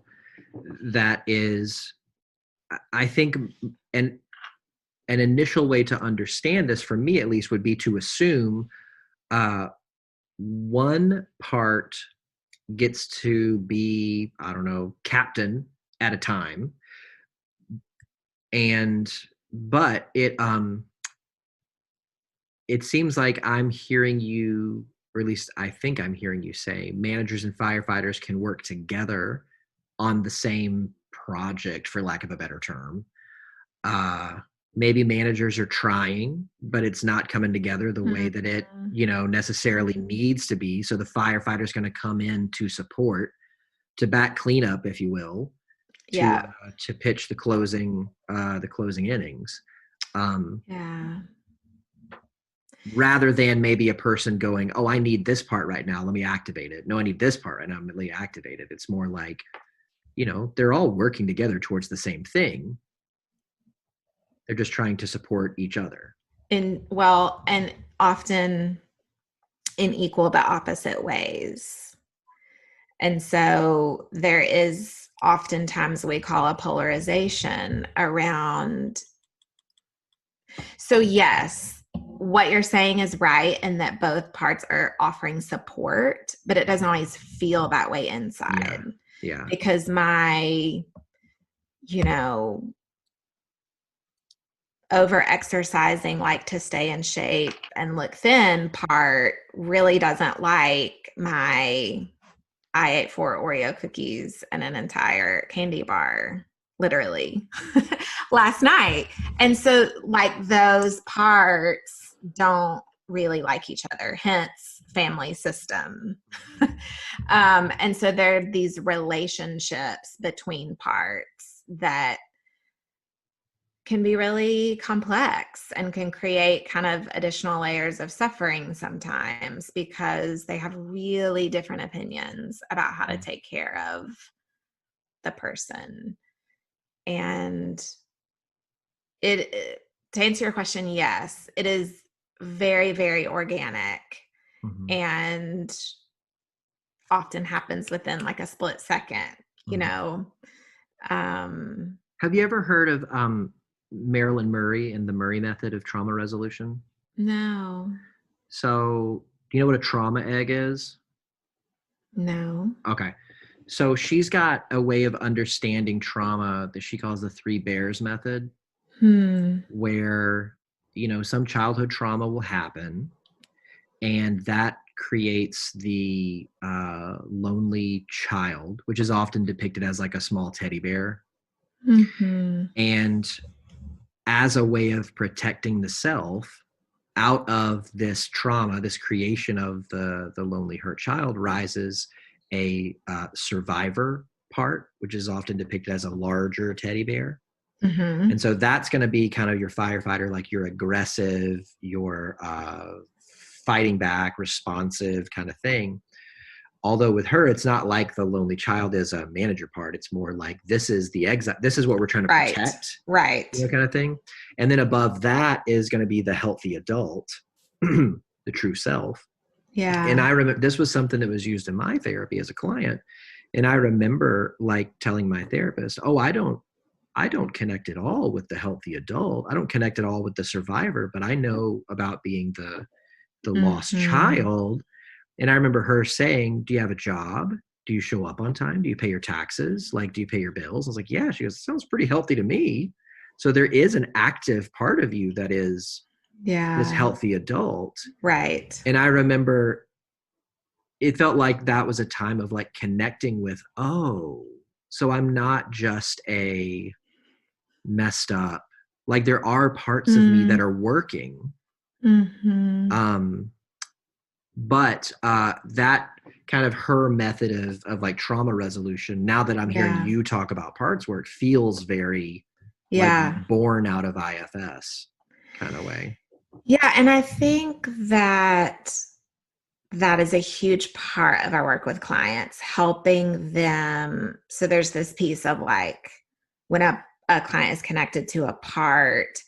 that is, I think, an initial way to understand this, for me at least, would be to assume one part gets to be, I don't know, captain at a time. But it seems like I'm hearing you or at least I think I'm hearing you say, managers and firefighters can work together on the same project, for lack of a better term. Maybe managers are trying, but it's not coming together the way that it, necessarily needs to be. So the firefighter is going to come in to support, to back cleanup, if you will, to pitch the closing innings. Rather than maybe a person going, oh, I need this part right now, let me activate it. No, I need this part right now, let me activate it. It's more like, they're all working together towards the same thing. They're just trying to support each other. And often in equal but opposite ways. And so there is oftentimes we call a polarization around. So yes, what you're saying is right, and that both parts are offering support, but it doesn't always feel that way inside. Yeah. Because my, over exercising, like to stay in shape and look thin part really doesn't like my I ate 4 Oreo cookies and an entire candy bar, literally, last night. And so like those parts don't really like each other, hence family system. And so there are these relationships between parts that can be really complex and can create kind of additional layers of suffering sometimes because they have really different opinions about how to take care of the person. And to answer your question, yes, it is very, very organic and often happens within like a split second, Have you ever heard of Marilyn Murray and the Murray method of trauma resolution? No. So, do you know what a trauma egg is? No. Okay. So she's got a way of understanding trauma that she calls the 3 bears method, where, some childhood trauma will happen, and that creates the lonely child, which is often depicted as like a small teddy bear. And as a way of protecting the self, out of this trauma, this creation of the lonely, hurt child, rises a survivor part, which is often depicted as a larger teddy bear. And so that's going to be kind of your firefighter, like you're aggressive, you're fighting back, responsive kind of thing. Although with her, it's not like the lonely child is a manager part. It's more like this is the exile. This is what we're trying to protect. Right. Kind of thing. And then above that is going to be the healthy adult, the true self. Yeah. And I remember this was something that was used in my therapy as a client. And I remember like telling my therapist, oh, I don't connect at all with the healthy adult. I don't connect at all with the survivor, but I know about being the lost child. And I remember her saying, do you have a job? Do you show up on time? Do you pay your taxes? Like, do you pay your bills? I was like, yeah. She goes, sounds pretty healthy to me. So there is an active part of you that is this healthy adult. Right. And I remember it felt like that was a time of like connecting with, oh, so I'm not just a messed up, like there are parts of me that are working. But that kind of her method of like trauma resolution, now that I'm hearing you talk about parts work, feels very like born out of IFS kind of way. Yeah. And I think that is a huge part of our work with clients, helping them. So there's this piece of like when a client is connected to a part,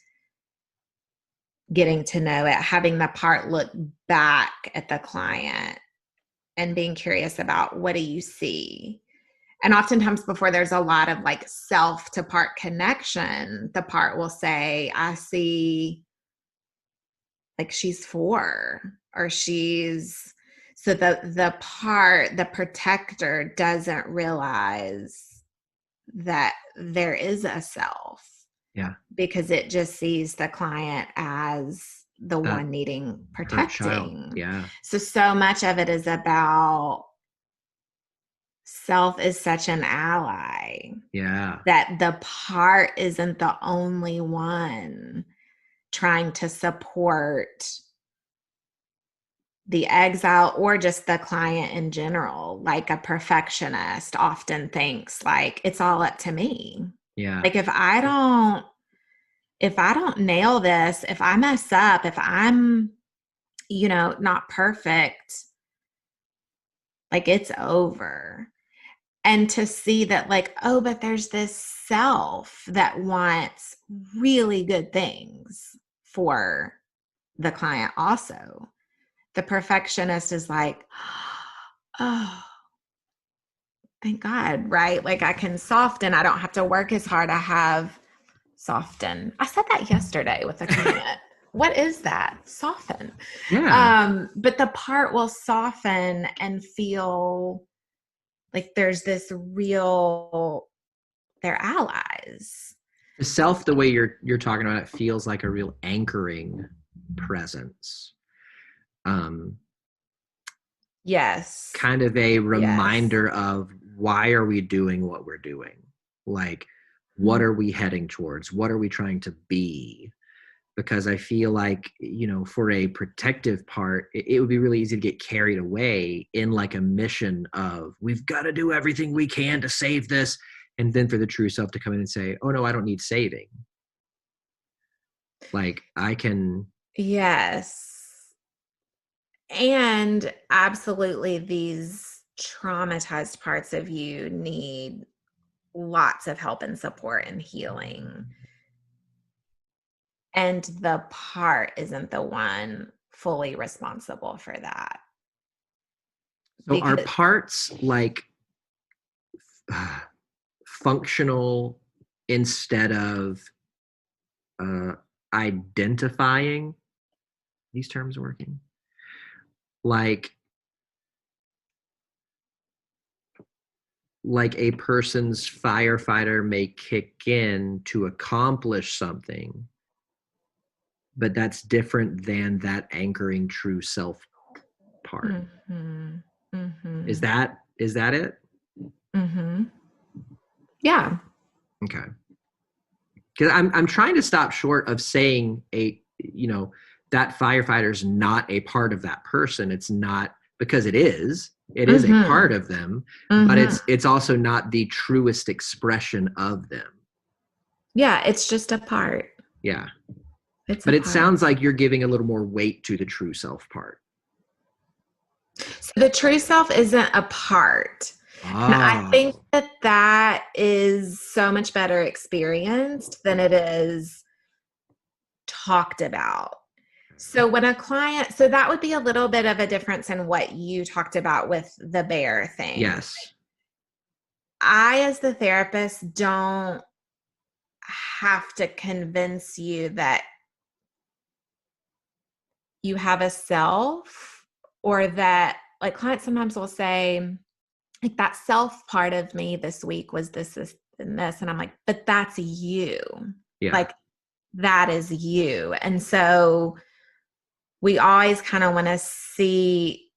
getting to know it, having the part look back at the client and being curious about what do you see? And oftentimes before there's a lot of like self to part connection, the part will say, I see like she's 4 or she's, so the part, the protector doesn't realize that there is a self. Yeah. Because it just sees the client as the That one needing hurt child. protecting. Yeah. So much of it is about self is such an ally. Yeah. That the part isn't the only one trying to support the exile or just the client in general. Like a perfectionist often thinks like it's all up to me. Yeah. Like if I don't nail this, if I mess up, if I'm, not perfect, like it's over. And to see that like, oh, but there's this self that wants really good things for the client also. The perfectionist is like, oh, thank God, right? Like I can soften. I don't have to work as hard. I have soften. I said that yesterday with a client. What is that? Soften. Yeah. But the part will soften and feel like there's this real, they're allies. The self, the way you're talking about it, feels like a real anchoring presence. Yes. Kind of a Yes. reminder of why are we doing what we're doing? Like, what are we heading towards? What are we trying to be? Because I feel like, for a protective part, it would be really easy to get carried away in like a mission of we've got to do everything we can to save this. And then for the true self to come in and say, oh no, I don't need saving. Like I can. Yes. And absolutely, these traumatized parts of you need lots of help and support and healing. And the part isn't the one fully responsible for that. So are Because, parts like functional instead of uh, identifying? These terms working? Like a person's firefighter may kick in to accomplish something, but that's different than that anchoring true self part. mm-hmm, mm-hmm, Is that it? mm-hmm. Yeah. Okay. Because I'm trying to stop short of saying that firefighter's not a part of that person. It's not, because it is a Mm-hmm, part of them, but mm-hmm. it's also not the truest expression of them. Yeah, it's just a part. Yeah. It's a But it part. sounds like you're giving a little more weight to the true self part. So the true self isn't a part. And I think Oh, that is so much better experienced than it is talked about. So when a client, so that would be a little bit of a difference in what you talked about with the bear thing. yes. I, as the therapist, don't have to convince you that you have a self, or that, like, clients sometimes will say, like, that self part of me this week was this, and this. And I'm like, but that's you. Yeah. Like, that is you. And so we always kind of want to see,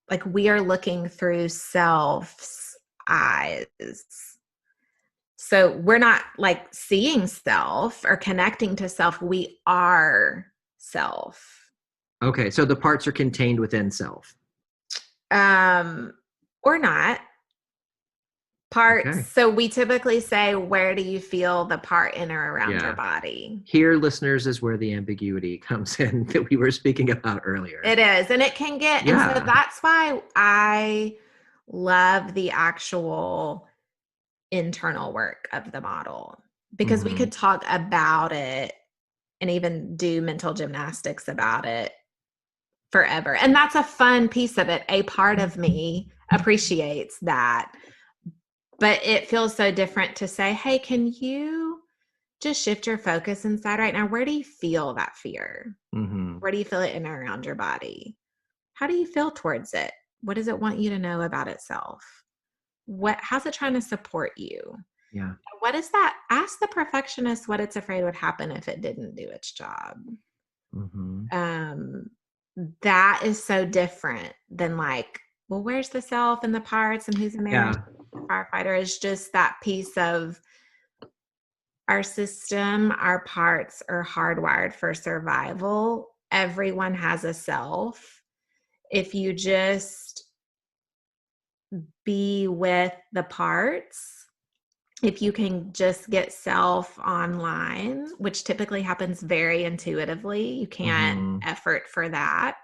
like, we are looking through self's eyes. So we're not like seeing self or connecting to self. We are self. Okay. So the parts are contained within self. Um, or not. Parts. Okay. So we typically say, where do you feel the part in or around your Yeah. body? Here, listeners, is where the ambiguity comes in that we were speaking about earlier. It is. And it can get, and so Yeah. that's why I love the actual internal work of the model, because we Mm-hmm. could talk about it and even do mental gymnastics about it forever. And that's a fun piece of it. A part of me appreciates that. But it feels so different to say, hey, can you just shift your focus inside right now? Where do you feel that fear? Mm-hmm. Where do you feel it in and around your body? How do you feel towards it? What does it want you to know about itself? How's it trying to support you? Yeah. What is that? Ask the perfectionist what it's afraid would happen if it didn't do its job. Mm-hmm. That is so different than like, well, where's the self and the parts and who's a marriage firefighter? Is just that piece of our system. Our parts are hardwired for survival. Everyone has a self. If you just be with the parts, if you can just get self online, which typically happens very intuitively, you can't effort for that.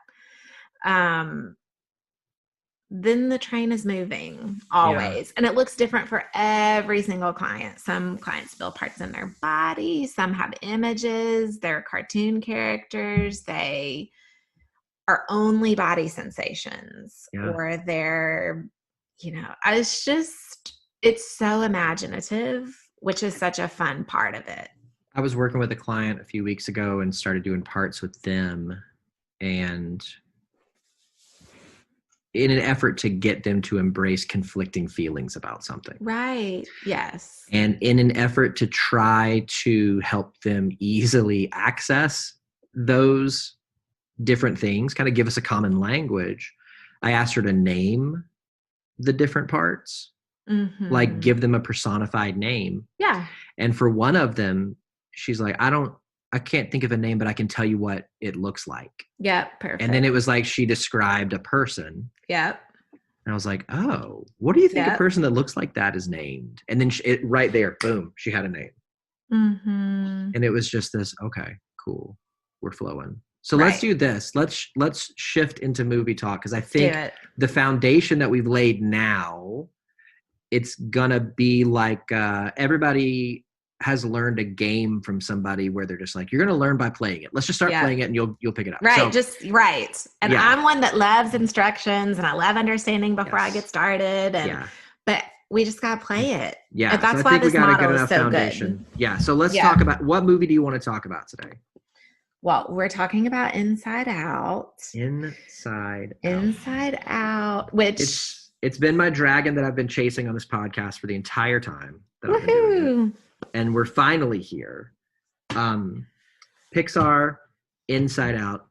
Then the train is moving always. Yeah. And it looks different for every single client. Some clients feel parts in their body. Some have images. They're cartoon characters. They are only body sensations. Yeah. Or they're, it's so imaginative, which is such a fun part of it. I was working with a client a few weeks ago and started doing parts with them, and in an effort to get them to embrace conflicting feelings about something. Right. Yes. And in an effort to try to help them easily access those different things, kind of give us a common language, I asked her to name the different parts, like give them a personified name. Yeah. And for one of them, she's like, I can't think of a name, but I can tell you what it looks like. Yep, perfect. And then it was like she described a person. Yep. And I was like, oh, what do you think a person that looks like that is named? And then right there, boom, she had a name. And it was just this, okay, cool, we're flowing. So let's do this. Let's shift into movie talk, because I think the foundation that we've laid now, it's gonna be like everybody has learned a game from somebody where they're just like, you're going to learn by playing it. Let's just start playing it and you'll pick it up. Right. And I'm one that loves instructions and I love understanding before I get started. But we just got to play it. Yeah. And that's why this model is so good. Yeah. So let's talk about, what movie do you want to talk about today? Well, we're talking about Inside Out. Inside Out, which it's been my dragon that I've been chasing on this podcast for the entire time that I've been doing it. And we're finally here. Pixar, Inside Out.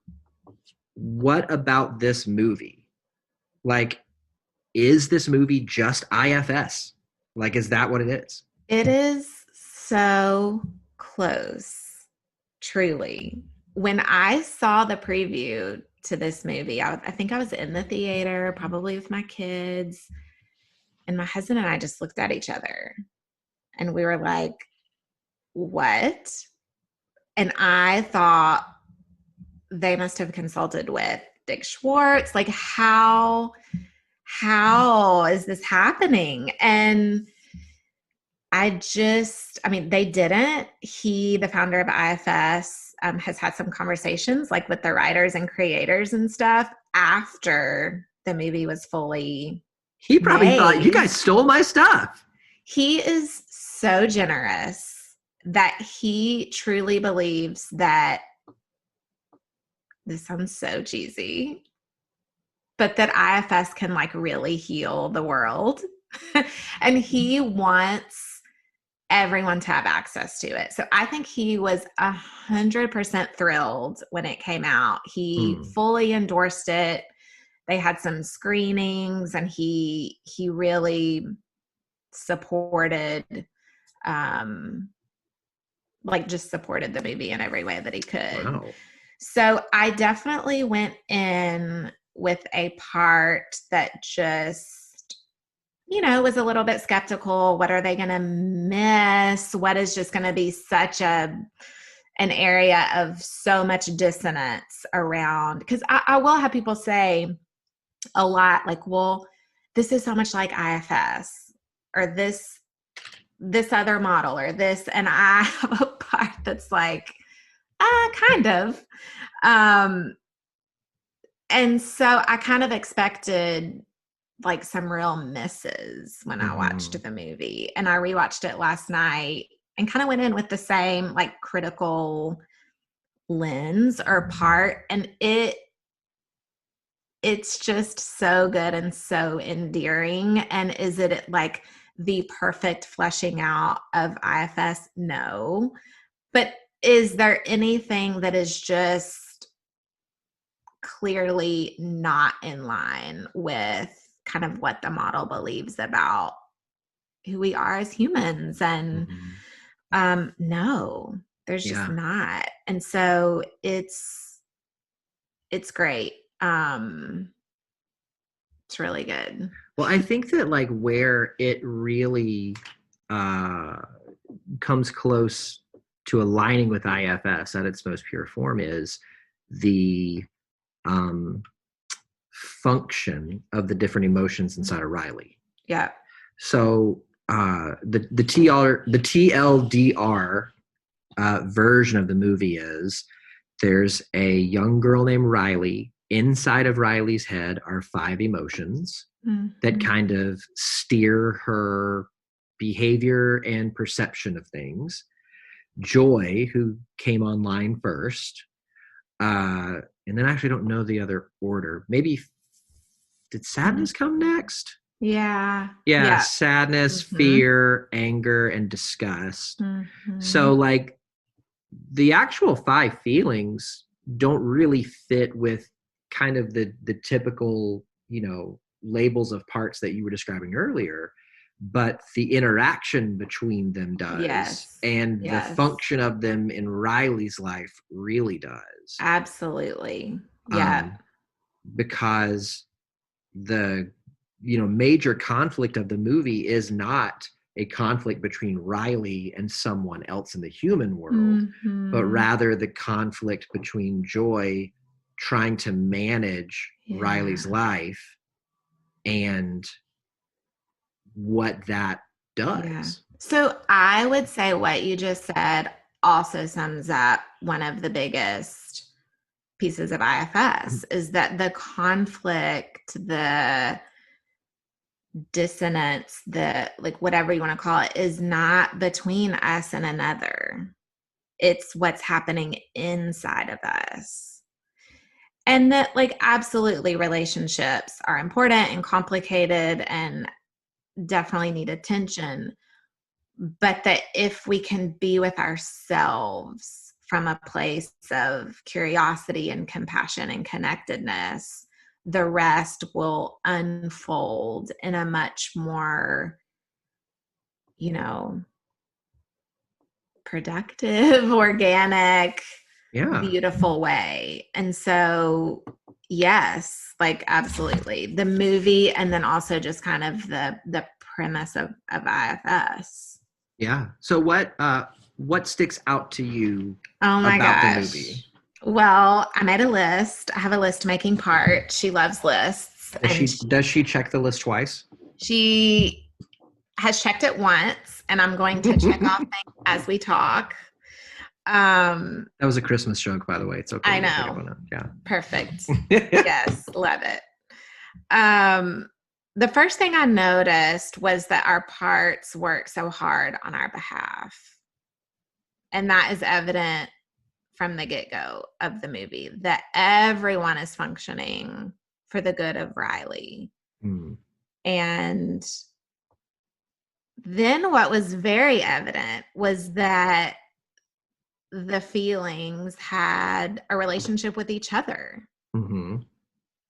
What about this movie? Like, is this movie just IFS? Like, is that what it is? It is so close, truly. When I saw the preview to this movie, I think I was in the theater, probably with my kids, and my husband and I just looked at each other. And we were like, what? And I thought they must have consulted with Dick Schwartz. Like, how is this happening? And they didn't. The founder of IFS, has had some conversations like with the writers and creators and stuff after the movie was fully He probably thought, you guys stole my stuff. He is so generous that he truly believes that, this sounds so cheesy, but that IFS can like really heal the world. And he wants everyone to have access to it. So I think he was 100% thrilled when it came out. He fully endorsed it. They had some screenings and he really supported, supported the movie in every way that he could. Wow. So I definitely went in with a part that just, was a little bit skeptical. What are they going to miss? What is just going to be such an area of so much dissonance around? Because I will have people say a lot like, well, this is so much like IFS or this other model or this. And I have a part that's like, kind of. And so I kind of expected like some real misses when I watched the movie, and I rewatched it last night and kind of went in with the same like critical lens or part. And it's just so good and so endearing. And is it like the perfect fleshing out of IFS? No. But is there anything that is just clearly not in line with kind of what the model believes about who we are as humans. And no, there's just not. And so it's great. It's really good. Well, I think that like where it really comes close to aligning with IFS at its most pure form is the function of the different emotions inside of Riley. Yeah. So the TLDR version of the movie is there's a young girl named Riley. Inside of Riley's head are 5 emotions that kind of steer her behavior and perception of things. Joy, who came online first, and then I actually don't know the other order. Maybe did sadness come next? Yeah. Sadness, fear, anger, and disgust. So like the actual 5 feelings don't really fit with kind of the typical, labels of parts that you were describing earlier, but the interaction between them does. Yes. And the function of them in Riley's life really does. Absolutely. Yeah. Because the major conflict of the movie is not a conflict between Riley and someone else in the human world, but rather the conflict between Joy trying to manage Riley's life and what that does. Yeah. So I would say what you just said also sums up one of the biggest pieces of IFS is that the conflict, the dissonance, the like whatever you want to call it, is not between us and another. It's what's happening inside of us. And that like absolutely relationships are important and complicated and definitely need attention. But that if we can be with ourselves from a place of curiosity and compassion and connectedness, the rest will unfold in a much more, productive, organic, beautiful way. And so, yes, like absolutely. The movie and then also just kind of the premise of IFS. Yeah. So what sticks out to you about the movie? Well, I made a list. I have a list making part. She loves lists. Does she check the list twice? She has checked it once, and I'm going to check off things as we talk. That was a Christmas joke, by the way. It's okay. I know. Yeah. Perfect. Yes. Love it. The first thing I noticed was that our parts work so hard on our behalf. And that is evident from the get-go of the movie, that everyone is functioning for the good of Riley. And then what was very evident was that the feelings had a relationship with each other.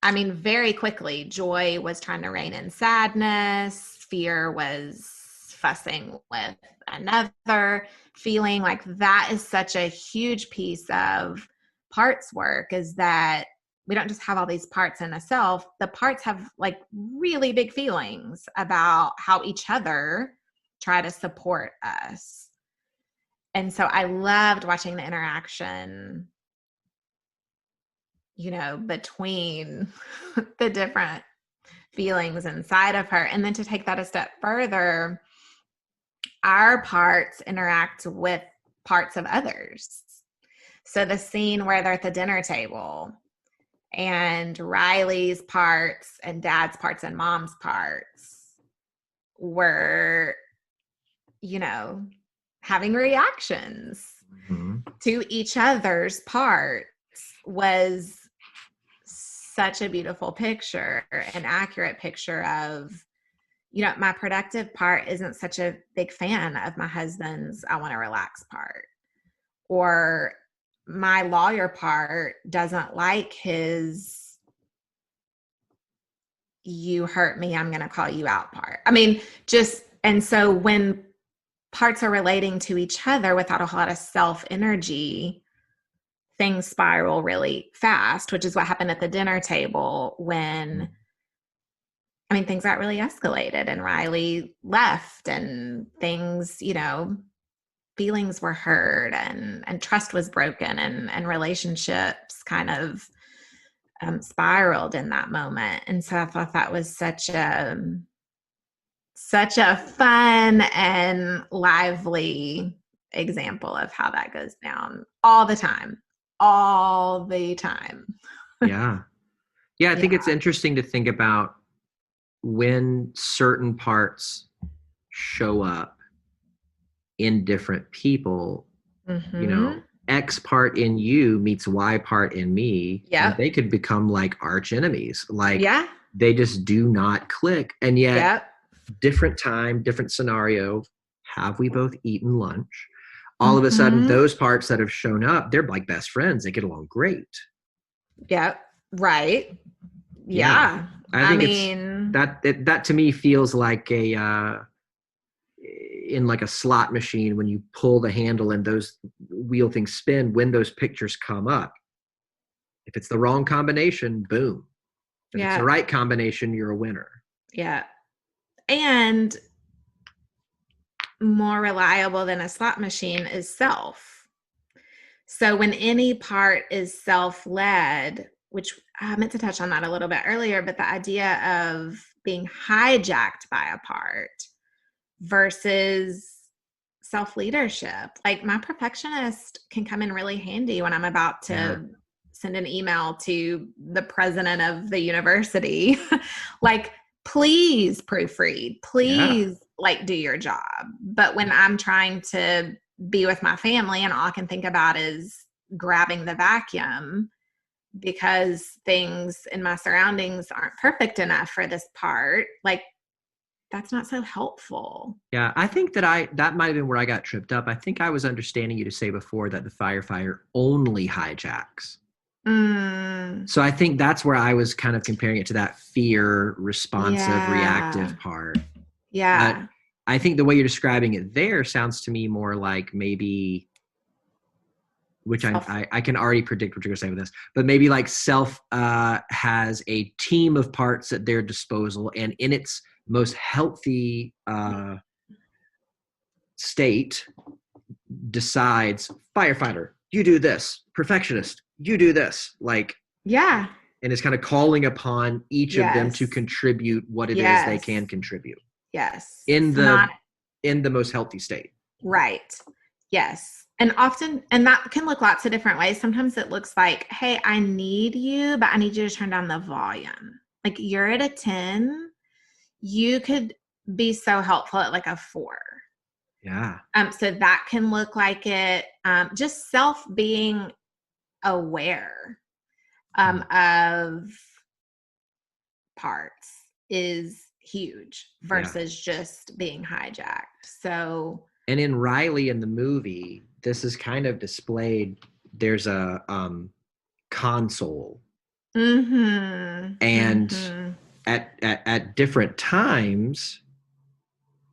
I mean, very quickly, Joy was trying to rein in sadness. Fear was fussing with another feeling. Like that is such a huge piece of parts work, is that we don't just have all these parts in a self. The parts have like really big feelings about how each other try to support us. And so I loved watching the interaction, between the different feelings inside of her. And then to take that a step further, our parts interact with parts of others. So the scene where they're at the dinner table and Riley's parts and Dad's parts and Mom's parts were, having reactions to each other's parts was such a beautiful picture, an accurate picture of, my productive part isn't such a big fan of my husband's I want to relax part. Or my lawyer part doesn't like his "you hurt me, I'm going to call you out" part. I mean, and so when parts are relating to each other without a whole lot of self energy, things spiral really fast, which is what happened at the dinner table when, I mean, things got really escalated and Riley left and things, feelings were hurt and trust was broken and relationships kind of spiraled in that moment. And so I thought that was such a fun and lively example of how that goes down all the time. Yeah. I think it's interesting to think about when certain parts show up in different people. X part in you meets Y part in me. Yeah. They could become like arch enemies. Like they just do not click. And yet different time, different scenario. Have we both eaten lunch? All of a sudden, those parts that have shown up, they're like best friends. They get along great. Yeah. Right. Yeah. I mean, that to me feels like in like a slot machine, when you pull the handle and those wheel things spin, when those pictures come up, if it's the wrong combination, boom. If it's the right combination, you're a winner. Yeah. And more reliable than a slot machine is self. So when any part is self-led, which I meant to touch on that a little bit earlier, but the idea of being hijacked by a part versus self-leadership. Like my perfectionist can come in really handy when I'm about to send an email to the president of the university. Like, please proofread, please do your job. But when I'm trying to be with my family and all I can think about is grabbing the vacuum because things in my surroundings aren't perfect enough for this part, that's not so helpful. Yeah, I think that might have been where I got tripped up. I think I was understanding you to say before that the firefighter only hijacks. So I think that's where I was kind of comparing it to that fear, responsive, reactive part. Yeah. But I think the way you're describing it there sounds to me more like maybe, which I can already predict what you're going to say with this, but maybe like self has a team of parts at their disposal, and in its most healthy state decides, firefighter, you do this, perfectionist, you do this, and it's kind of calling upon each of them to contribute what it is they can contribute. Yes. In the most healthy state. Right. Yes. And often, and that can look lots of different ways. Sometimes it looks like, hey, I need you, but I need you to turn down the volume. Like you're at a 10, you could be so helpful at like a 4. Yeah. So that can look like it. Just self being aware of parts is huge versus just being hijacked. So, and in Riley in the movie, this is kind of displayed. There's a console, and at different times,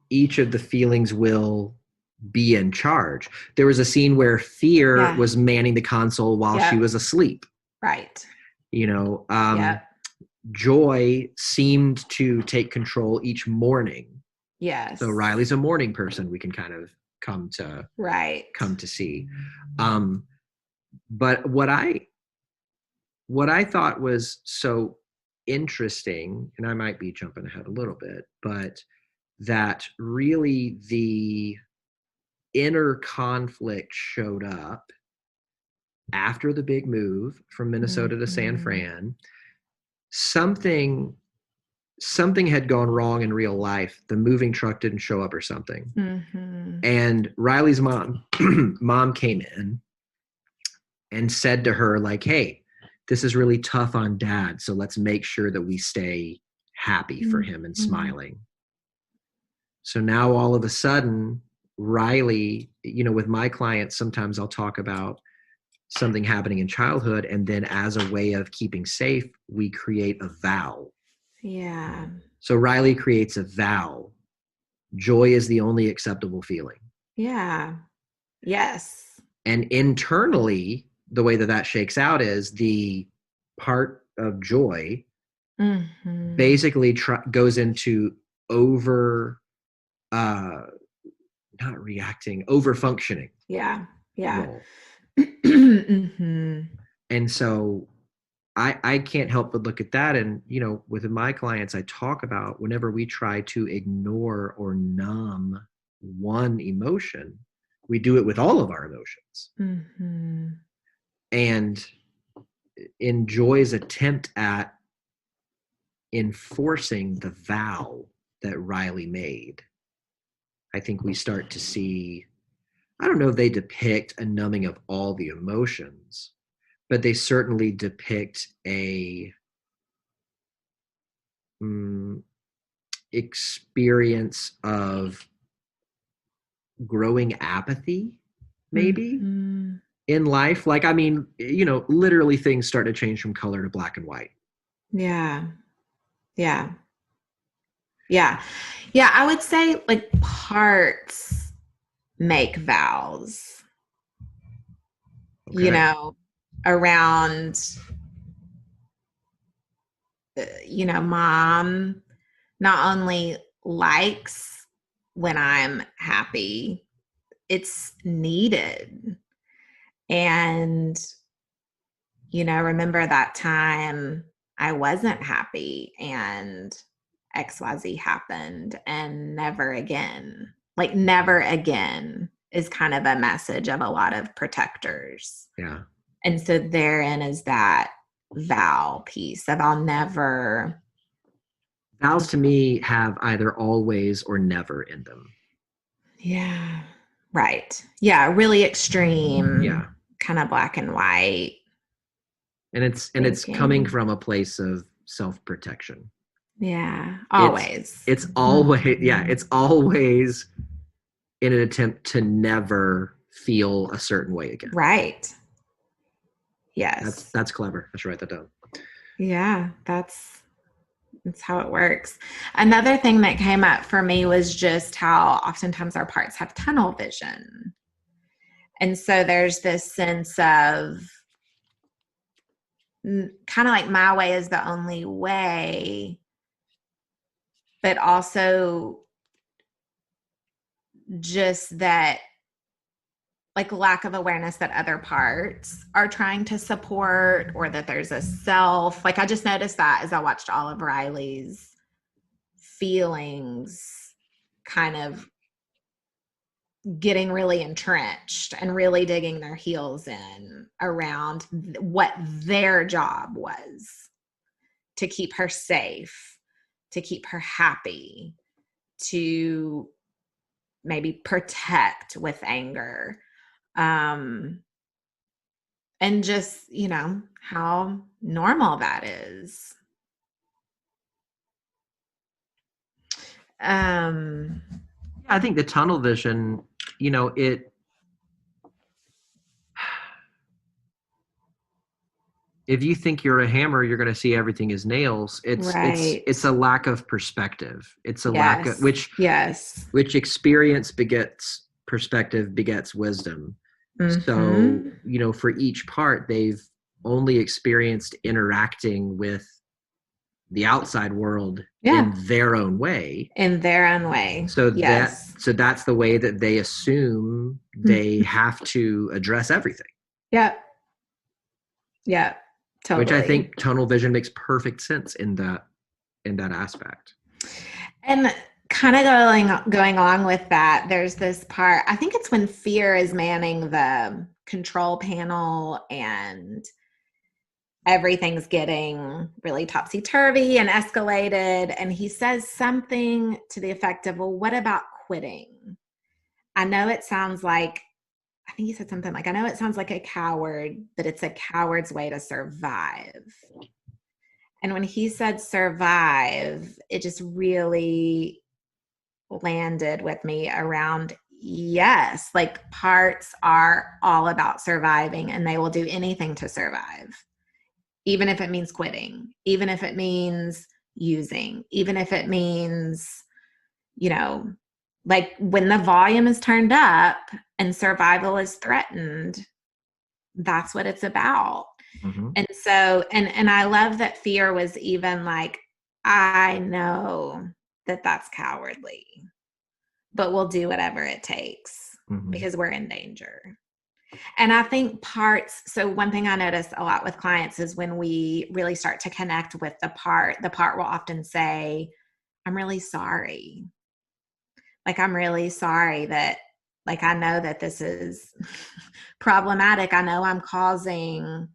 each of the feelings will be in charge. There was a scene where fear was manning the console while she was asleep. Right. Joy seemed to take control each morning. Yes. So Riley's a morning person. We can kind of come to see. But what I thought was so interesting, and I might be jumping ahead a little bit, but that really the inner conflict showed up after the big move from Minnesota to San Fran. Something had gone wrong in real life. The moving truck didn't show up or something. And Riley's mom came in and said to her, like, hey, this is really tough on dad, so let's make sure that we stay happy for him and smiling. So now all of a sudden, Riley, with my clients, sometimes I'll talk about something happening in childhood, and then as a way of keeping safe, we create a vow. Yeah. So Riley creates a vow. Joy is the only acceptable feeling. Yeah. Yes. And internally, the way that shakes out is the part of joy basically goes into over, not reacting, over functioning. Yeah. Yeah. Role. And so I can't help but look at that. And, you know, with my clients, I talk about whenever we try to ignore or numb one emotion, we do it with all of our emotions. And in Joy's attempt at enforcing the vow that Riley made, I think we start to see, I don't know if they depict a numbing of all the emotions, but they certainly depict a experience of growing apathy, maybe, in life. Like, I mean, you know, literally things start to change from color to black and white. Yeah. Yeah. Yeah. Yeah. I would say like parts make vows, you know, around, you know, mom not only likes when I'm happy, it's needed. And, you know, remember that time I wasn't happy and XYZ happened, and never again. Like, never again is kind of a message of a lot of protectors. Yeah. And so therein is that vow piece of I'll never. Vows to me have either always or never in them. Yeah. Right. Yeah. Really extreme. Yeah. Kind of black and white. And it's coming from a place of self-protection. Yeah. Always. It's always, yeah, it's always in an attempt to never feel a certain way again. Right. Yes. That's clever. I should write that down. Yeah, that's how it works. Another thing that came up for me was just how oftentimes our parts have tunnel vision. And so there's this sense of kind of like my way is the only way, but also just that like lack of awareness that other parts are trying to support, or that there's a self. Like I just noticed that as I watched all of Riley's feelings kind of getting really entrenched and really digging their heels in around what their job was to keep her safe, to keep her happy, to maybe protect with anger. And just, you know, how normal that is. I think the tunnel vision, you know, if you think you're a hammer, you're going to see everything as nails. It's a lack of perspective. It's a lack of which experience begets perspective, begets wisdom. So, you know, for each part, they've only experienced interacting with the outside world in their own way. So that's the way that they assume they have to address everything. Yeah. Totally. Which I think tunnel vision makes perfect sense in that aspect. And kind of going along with that, there's this part, I think it's when Fear is manning the control panel and everything's getting really topsy-turvy and escalated. And he says something to the effect of, well, what about quitting? I know it sounds like, I think he said something like, I know it sounds like a coward, but it's a coward's way to survive. And when he said survive, it just really landed with me around, yes, like parts are all about surviving, and they will do anything to survive, even if it means quitting, even if it means using, even if it means, you know, like when the volume is turned up and survival is threatened, that's what it's about. Mm-hmm. And so, and I love that fear was even like, I know that that's cowardly, but we'll do whatever it takes because we're in danger. And I think parts, so one thing I notice a lot with clients is when we really start to connect with the part will often say, I'm really sorry. Like, I'm really sorry that, like, I know that this is problematic. I know I'm causing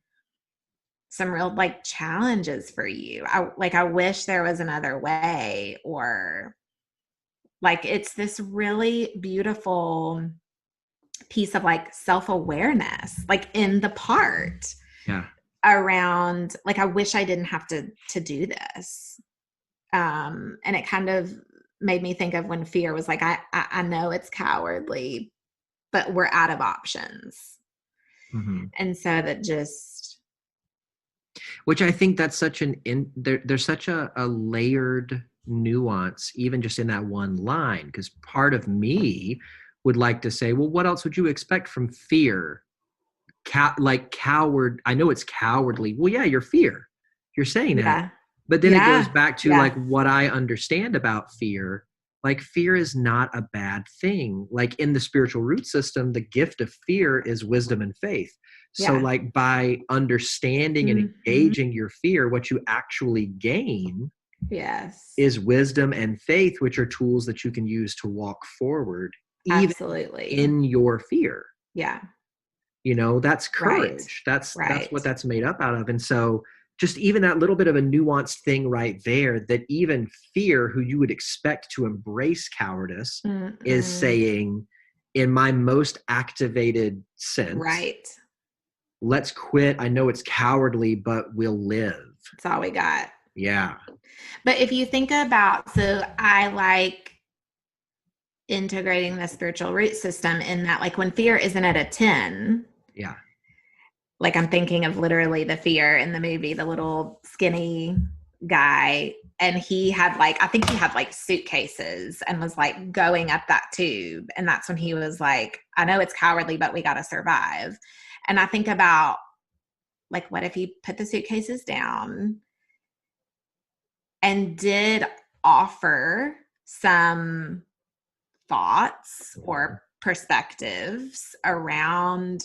some real like challenges for you. I wish there was another way, or like, it's this really beautiful piece of like self-awareness, like in the part around like, I wish I didn't have to do this. And it kind of made me think of when fear was like, I know it's cowardly, but we're out of options. And so that just, which I think that's such there's such a layered nuance, even just in that one line, because part of me would like to say, well, what else would you expect from fear? Like coward, I know it's cowardly. Well, yeah, you're saying that. But then it goes back to like what I understand about fear. Like, fear is not a bad thing. Like, in the spiritual root system, the gift of fear is wisdom and faith. So like, by understanding and engaging your fear, what you actually gain is wisdom and faith, which are tools that you can use to walk forward even in your fear. You know, that's courage. That's what that's made up out of. And so just even that little bit of a nuanced thing right there, that even fear, who you would expect to embrace cowardice, is saying, in my most activated sense, let's quit. I know it's cowardly, but we'll live. That's all we got. Yeah. But if you think about, so I like integrating the spiritual root system in that, like, when fear isn't at a 10, like, I'm thinking of literally the fear in the movie, the little skinny guy, and he had like, I think he had like suitcases and was like going up that tube, and that's when he was like, I know it's cowardly, but we got to survive. And I think about, like, what if he put the suitcases down and did offer some thoughts or perspectives around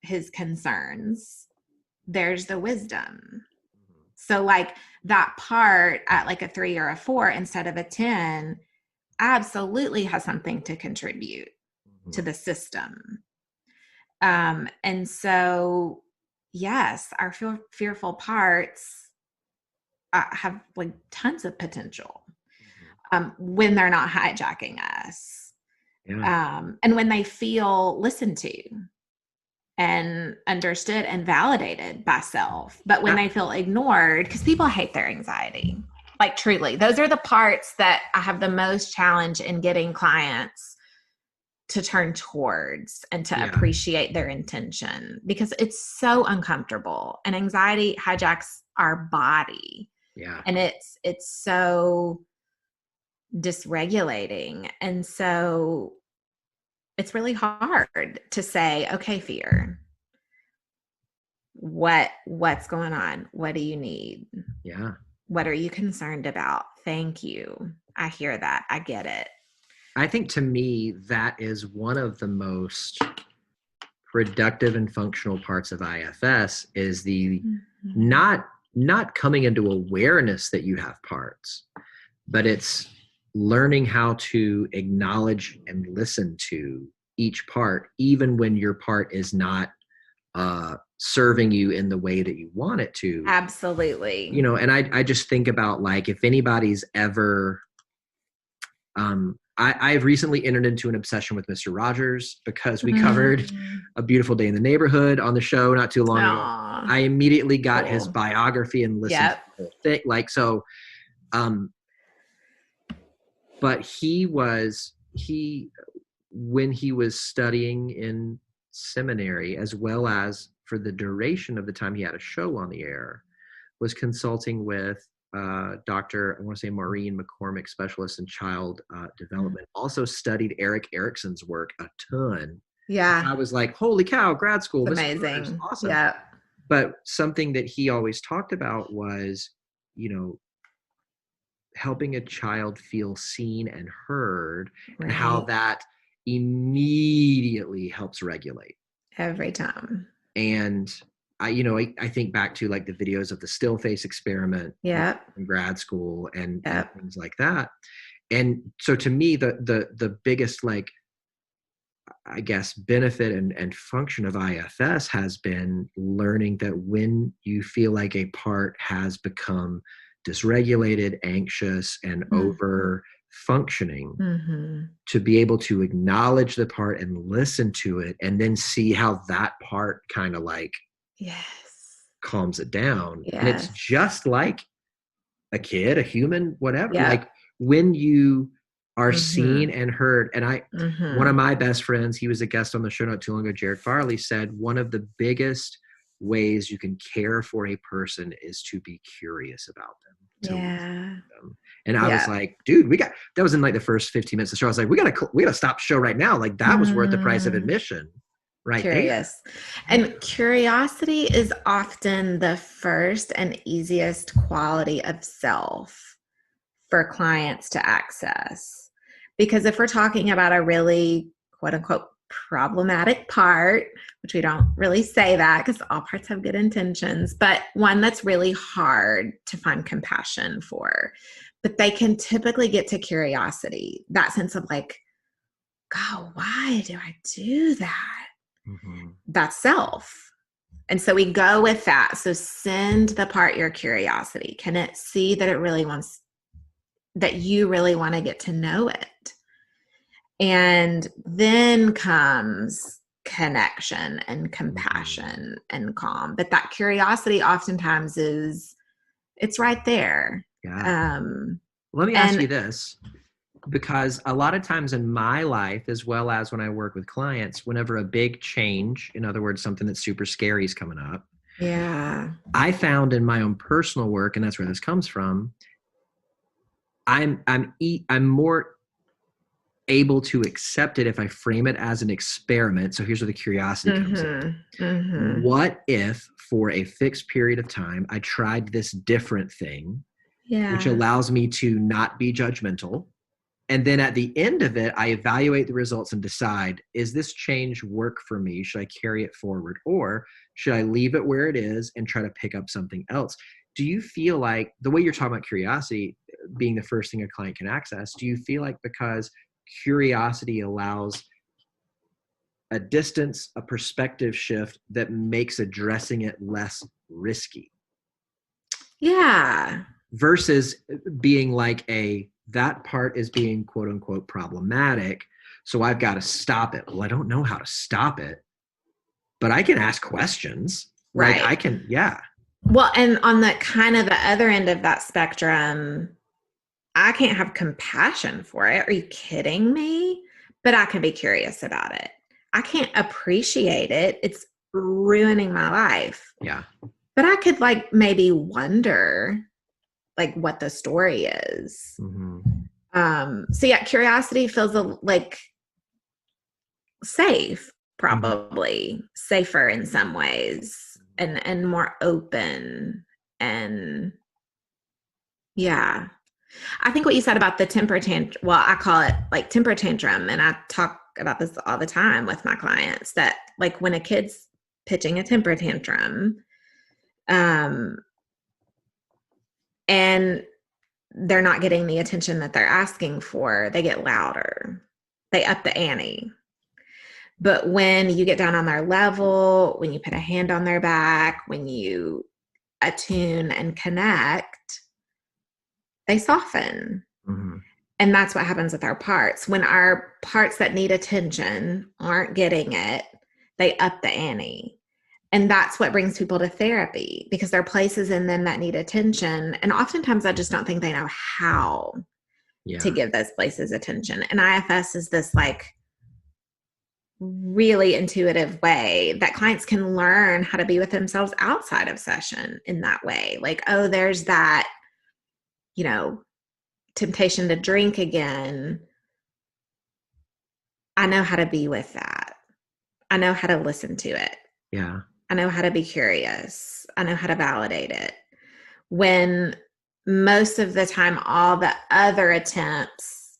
his concerns? There's the wisdom. So like, that part at like a 3 or a 4 instead of a 10 absolutely has something to contribute to the system. And so, yes, our fearful parts have like tons of potential when they're not hijacking us. And when they feel listened to and understood and validated by self. But when they feel ignored, because people hate their anxiety, like, truly, those are the parts that I have the most challenge in getting clients to turn towards and to appreciate their intention, because it's so uncomfortable, and anxiety hijacks our body. And it's so dysregulating. And so it's really hard to say, okay, fear, what's going on? What do you need? What are you concerned about? Thank you. I hear that. I get it. I think, to me, that is one of the most productive and functional parts of IFS, is the not coming into awareness that you have parts, but it's learning how to acknowledge and listen to each part, even when your part is not serving you in the way that you want it to. Absolutely. You know, and I just think about, like, if anybody's ever, I've recently entered into an obsession with Mr. Rogers, because we covered A Beautiful Day in the Neighborhood on the show not too long ago. I immediately got his biography and listened to the whole thing. Like, so, but he when he was studying in seminary, as well as for the duration of the time he had a show on the air, was consulting with Dr. I want to say Maureen McCormick, specialist in child development. Also studied Eric Erickson's work a ton. Yeah. I was like, holy cow, grad school. It's This amazing. is awesome. Yeah. But something that he always talked about was, helping a child feel seen and heard, and how that immediately helps regulate every time. And I think back to like the videos of the still face experiment in grad school and things like that. And so to me, the biggest, like, I guess, benefit and function of IFS has been learning that when you feel like a part has become dysregulated, anxious, and over functioning, to be able to acknowledge the part and listen to it, and then see how that part kind of like calms it down. And it's just like a kid, a human, whatever. Like when you are seen and heard. And one of my best friends, he was a guest on the show not too long ago, Jared Farley, said one of the biggest ways you can care for a person is to be curious about them. Them. And I was like, dude, that was in like the first 15 minutes of the show. I was like, we gotta stop the show right now. Like that was worth the price of admission. Right. Curious. And curiosity is often the first and easiest quality of self for clients to access. Because if we're talking about a really quote unquote problematic part, which we don't really say that because all parts have good intentions, but one that's really hard to find compassion for, but they can typically get to curiosity, that sense of like, God, why do I do that? That's self. And so we go with that. So send the part your curiosity. Can it see that that you really want to get to know it? And then comes connection and compassion and calm. But that curiosity oftentimes it's right there. Yeah. Let me ask you this, because a lot of times in my life, as well as when I work with clients, whenever a big change, in other words, something that's super scary is coming up, I found in my own personal work, and that's where this comes from, I'm more able to accept it if I frame it as an experiment. So here's where the curiosity comes in. What if for a fixed period of time, I tried this different thing, which allows me to not be judgmental. And then at the end of it, I evaluate the results and decide, is this change work for me? Should I carry it forward? Or should I leave it where it is and try to pick up something else? Do you feel like the way you're talking about curiosity being the first thing a client can access, do you feel like because curiosity allows a distance, a perspective shift that makes addressing it less risky? Yeah. Versus being like that part is being quote unquote problematic, so I've got to stop it. Well, I don't know how to stop it, but I can ask questions. Right. Like I can, Well, and on the kind of the other end of that spectrum, I can't have compassion for it. Are you kidding me? But I can be curious about it. I can't appreciate it. It's ruining my life. Yeah. But I could like maybe wonder like what the story is. So yeah, curiosity feels like safe, probably safer in some ways, and more open. And I think what you said about the temper tantrum, well, I call it like temper tantrum. And I talk about this all the time with my clients, that like when a kid's pitching a temper tantrum, and they're not getting the attention that they're asking for, they get louder. They up the ante. But when you get down on their level, when you put a hand on their back, when you attune and connect, they soften. And that's what happens with our parts. When our parts that need attention aren't getting it, they up the ante. And that's what brings people to therapy, because there are places in them that need attention. And oftentimes I just don't think they know how to give those places attention. And IFS is this like really intuitive way that clients can learn how to be with themselves outside of session in that way. Like, oh, there's that, temptation to drink again. I know how to be with that. I know how to listen to it. Yeah. I know how to be curious. I know how to validate it. When most of the time, all the other attempts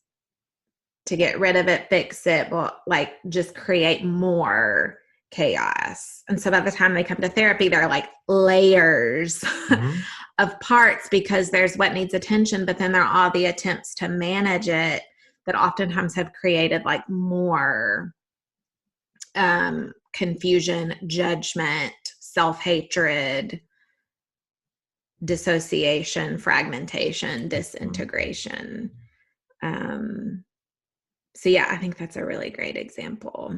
to get rid of it, fix it, will like just create more chaos. And so by the time they come to therapy, they're like layers of parts, because there's what needs attention, but then there are all the attempts to manage it that oftentimes have created like more confusion, judgment, self-hatred, dissociation, fragmentation, disintegration. So yeah, I think that's a really great example.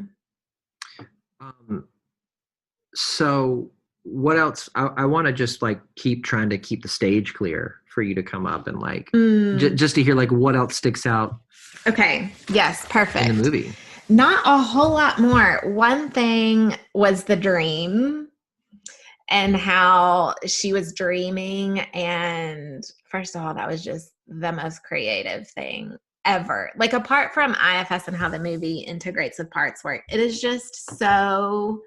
So what else? I want to just like keep trying to keep the stage clear for you to come up and like just to hear like what else sticks out. Okay. Yes. Perfect. In the movie. Not a whole lot more. One thing was the dream and how she was dreaming. And first of all, that was just the most creative thing ever. Like, apart from IFS and how the movie integrates with parts work, it is just so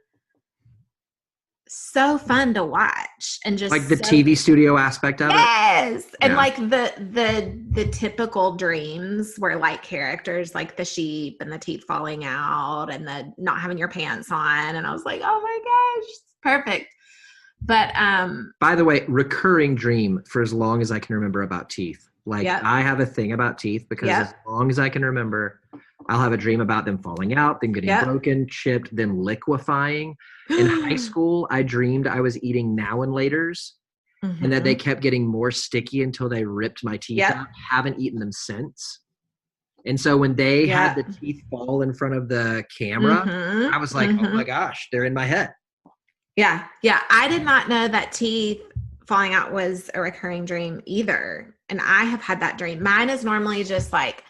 fun to watch, and just like the TV studio aspect of it. Yes. And like the typical dreams where like characters like the sheep and the teeth falling out and the not having your pants on, and I was like, oh my gosh, it's perfect. But by the way, recurring dream for as long as I can remember about teeth. Like, I have a thing about teeth, because as long as I can remember, I'll have a dream about them falling out, them getting broken, chipped, them liquefying. In high school, I dreamed I was eating now and laters, and that they kept getting more sticky until they ripped my teeth out. Haven't eaten them since. And so when they had the teeth fall in front of the camera, I was like, oh my gosh, they're in my head. Yeah. Yeah. I did not know that teeth falling out was a recurring dream either. And I have had that dream. Mine is normally just like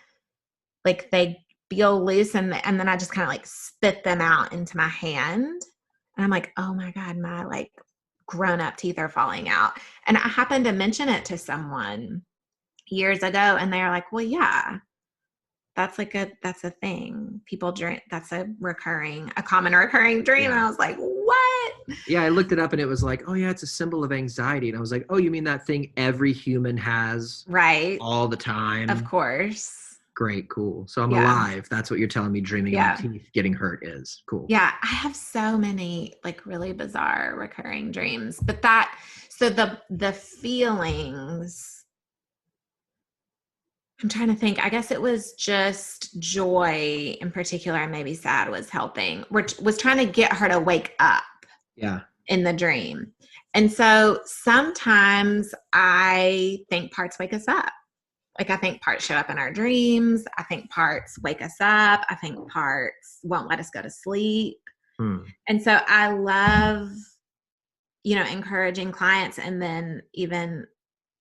they feel loose, and then I just kind of like spit them out into my hand. And I'm like, oh my God, my like grown up teeth are falling out. And I happened to mention it to someone years ago, and they're like, well, yeah, that's a thing. People drink. That's a common recurring dream. Yeah. And I was like, what? Yeah. I looked it up, and it was like, oh yeah, it's a symbol of anxiety. And I was like, oh, you mean that thing every human has? Right. All the time. Of course. Great. Cool. So I'm alive. That's what you're telling me dreaming of teeth getting hurt is. Cool. Yeah. I have so many like really bizarre recurring dreams, but so the feelings, I'm trying to think. I guess it was just joy in particular, and maybe sad was helping. Was trying to get her to wake up. Yeah. In the dream. And so sometimes I think parts wake us up. Like, I think parts show up in our dreams. I think parts wake us up. I think parts won't let us go to sleep. And so I love, encouraging clients, and then even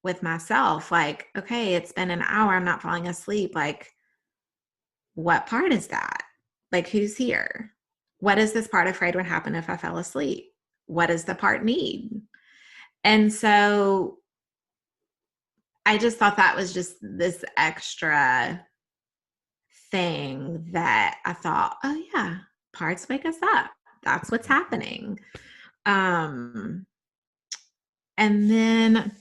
with myself, like, okay, it's been an hour, I'm not falling asleep. Like, what part is that? Like, who's here? What is this part afraid would happen if I fell asleep? What does the part need? And so I just thought that was just this extra thing that I thought, oh yeah, parts wake us up. That's what's happening. And then,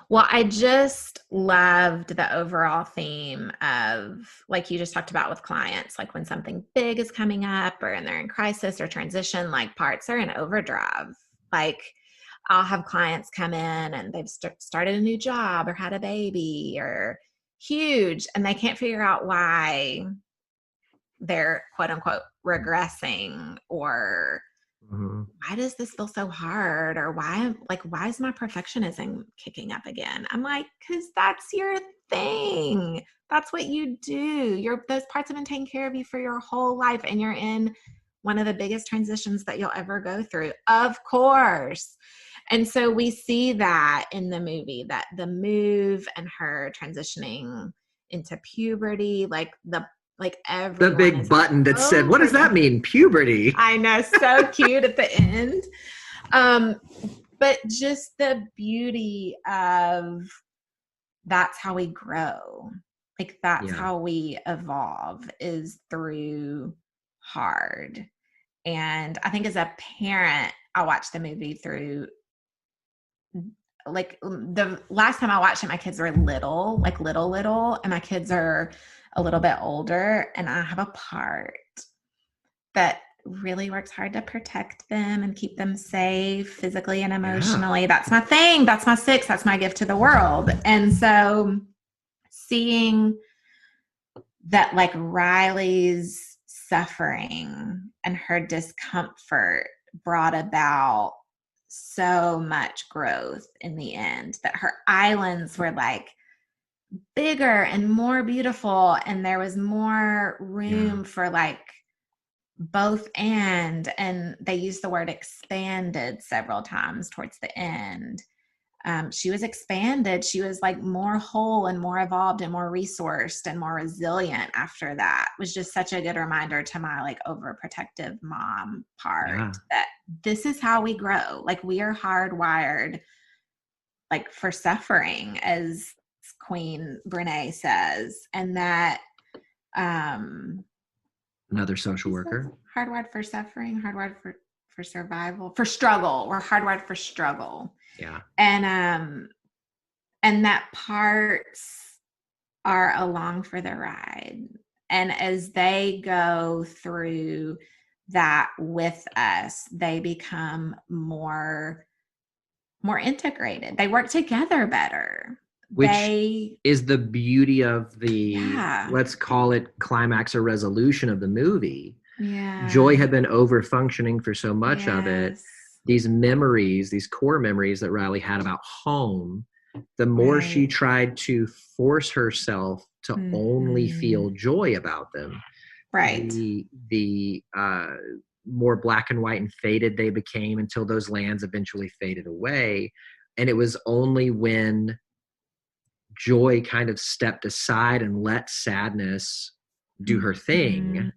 well, I just loved the overall theme of, like you just talked about with clients, like when something big is coming up or they're in crisis or transition, like parts are in overdrive. Like, I'll have clients come in and they've started a new job or had a baby or huge, and they can't figure out why they're quote unquote regressing, or why does this feel so hard? Or why is my perfectionism kicking up again? I'm like, because that's your thing. That's what you do. Those parts have been taking care of you for your whole life. And you're in one of the biggest transitions that you'll ever go through, of course. And so we see that in the movie, that the move and her transitioning into puberty, like the Like The everyone big is button that said, what does that overdone. mean? Puberty. I know, so cute at the end. But just the beauty of that's how we grow. Like that's how we evolve, is through hard. And I think as a parent, I watched the movie through, like, the last time I watched it, my kids were little, like little, and my kids are a little bit older, and I have a part that really works hard to protect them and keep them safe physically and emotionally. That's my thing. That's my six. That's my gift to the world. And so seeing that, like, Riley's suffering and her discomfort brought about so much growth in the end, that her islands were like bigger and more beautiful, and there was more room for like both and they used the word expanded several times towards the end. She was expanded. She was like more whole and more evolved and more resourced and more resilient after that. It was just such a good reminder to my like overprotective mom part that this is how we grow. Like we are hardwired like for suffering, as Queen Brene says, and that another social worker. Hardwired for suffering, hardwired for survival, for struggle. We're hardwired for struggle. Yeah. And that parts are along for the ride. And as they go through that with us, they become more integrated. They work together better. Which is the beauty of the, let's call it climax or resolution of the movie. Yeah. Joy had been over functioning for so much of it. These memories, these core memories that Riley had about home, the more she tried to force herself to only feel joy about them, the more black and white and faded they became, until those lands eventually faded away. And it was only when Joy kind of stepped aside and let sadness do her thing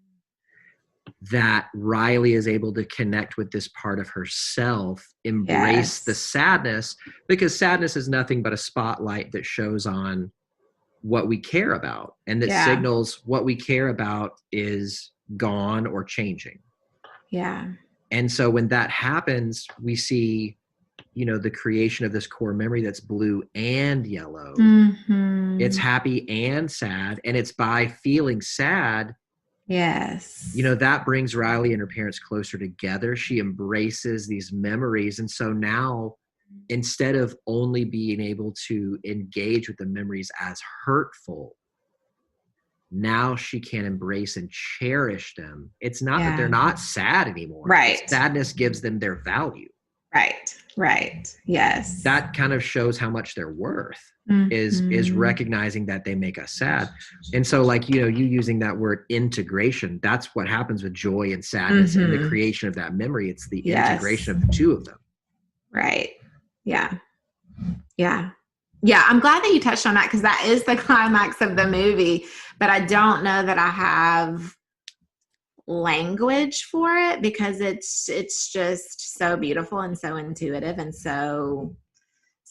that Riley is able to connect with this part of herself, embrace the sadness, because sadness is nothing but a spotlight that shows on what we care about, and that signals what we care about is gone or changing. Yeah. And so when that happens, we see, you know, the creation of this core memory that's blue and yellow. It's happy and sad. And it's by feeling sad. You know, that brings Riley and her parents closer together. She embraces these memories. And so now, instead of only being able to engage with the memories as hurtful, now she can embrace and cherish them. It's not that they're not sad anymore. Sadness gives them their value. Yes. That kind of shows how much they're worth, is recognizing that they make us sad. And so, like, you know, you using that word integration, that's what happens with joy and sadness in the creation of that memory. It's the integration of the two of them. Yeah, I'm glad that you touched on that, because that is the climax of the movie, but I don't know that I have language for it, because it's just so beautiful and so intuitive, and so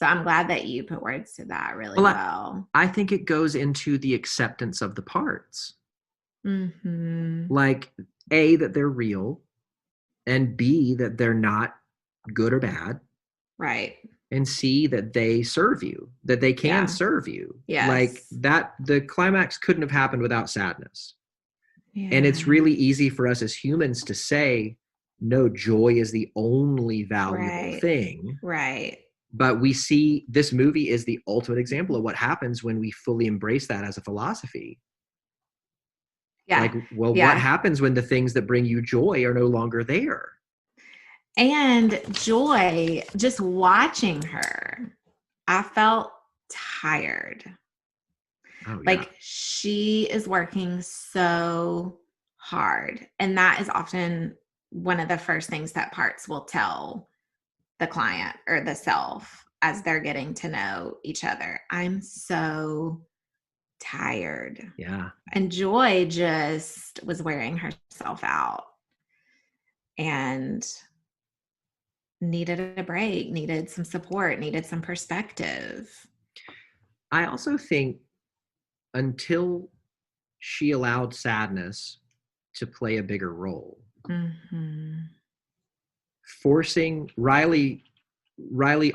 I'm glad that you put words to that really well. I think it goes into the acceptance of the parts. Like, A, that they're real, and B, that they're not good or bad. And C, that they serve you, that they can serve you. Like that, the climax couldn't have happened without sadness. And it's really easy for us as humans to say, no, joy is the only valuable thing. But we see this movie is the ultimate example of what happens when we fully embrace that as a philosophy. What happens when the things that bring you joy are no longer there? And Joy, just watching her, I felt tired. Like, she is working so hard. And that is often one of the first things that parts will tell the client or the self as they're getting to know each other. I'm so tired. Yeah. And Joy just was wearing herself out and needed a break, needed some support, needed some perspective. I also think until she allowed sadness to play a bigger role, forcing Riley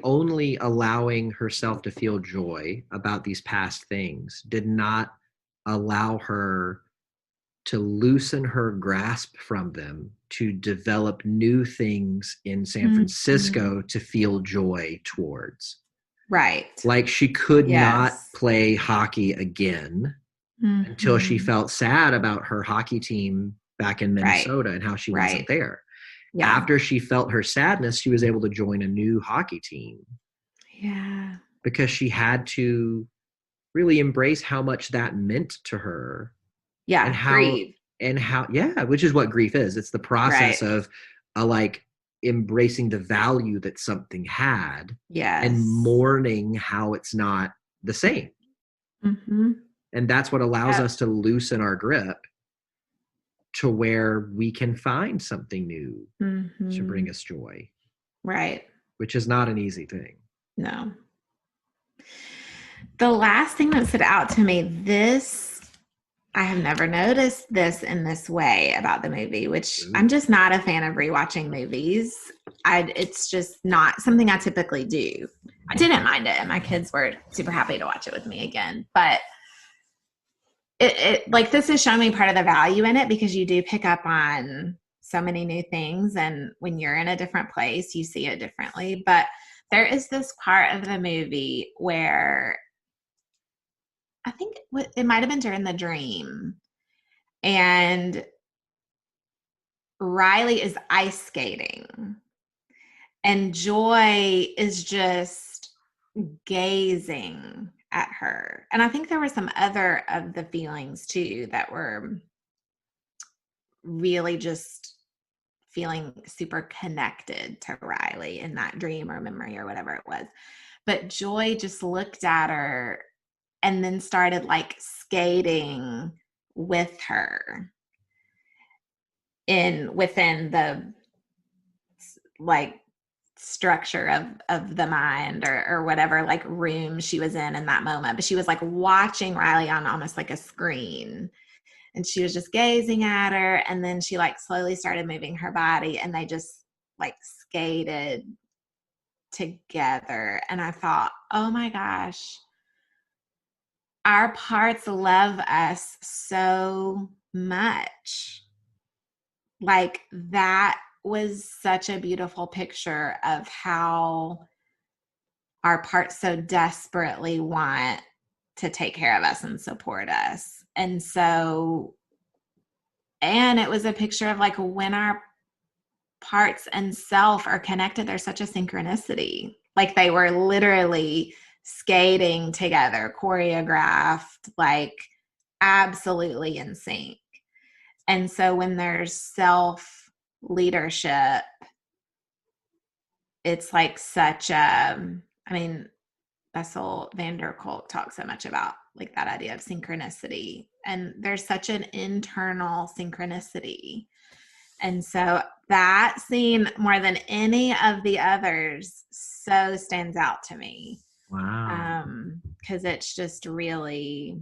only allowing herself to feel joy about these past things did not allow her to loosen her grasp from them, to develop new things in San Francisco to feel joy towards. Right. Like she could not Yes. play hockey again until she felt sad about her hockey team back in Minnesota and how she wasn't there. Yeah. After she felt her sadness, she was able to join a new hockey team. Yeah. Because she had to really embrace how much that meant to her. Yeah. And grieve. Which is what grief is. It's the process of like embracing the value that something had. Yes. And mourning how it's not the same. And that's what allows us to loosen our grip to where we can find something new to bring us joy. Right. Which is not an easy thing. No. The last thing that stood out to me, I have never noticed this in this way about the movie, which I'm just not a fan of rewatching movies. It's just not something I typically do. I didn't mind it, and my kids were super happy to watch it with me again. But it like this is showing me part of the value in it, because you do pick up on so many new things, and when you're in a different place, you see it differently. But there is this part of the movie where I think it might have been during the dream, and Riley is ice skating, and Joy is just gazing at her. And I think there were some other of the feelings too that were really just feeling super connected to Riley in that dream or memory or whatever it was. But Joy just looked at her and then started like skating with her within the like structure of the mind or whatever like room she was in that moment. But she was like watching Riley on almost like a screen, and she was just gazing at her, and then she like slowly started moving her body, and they just like skated together. And I thought, oh my gosh, our parts love us so much. Like that was such a beautiful picture of how our parts so desperately want to take care of us and support us. And it was a picture of like when our parts and self are connected, there's such a synchronicity. Like they were literally skating together, choreographed, like absolutely in sync. And so when there's self leadership, it's like such Bessel van der Kolk talks so much about like that idea of synchronicity, and there's such an internal synchronicity. And so that scene, more than any of the others, so stands out to me. Wow. Because it's just really,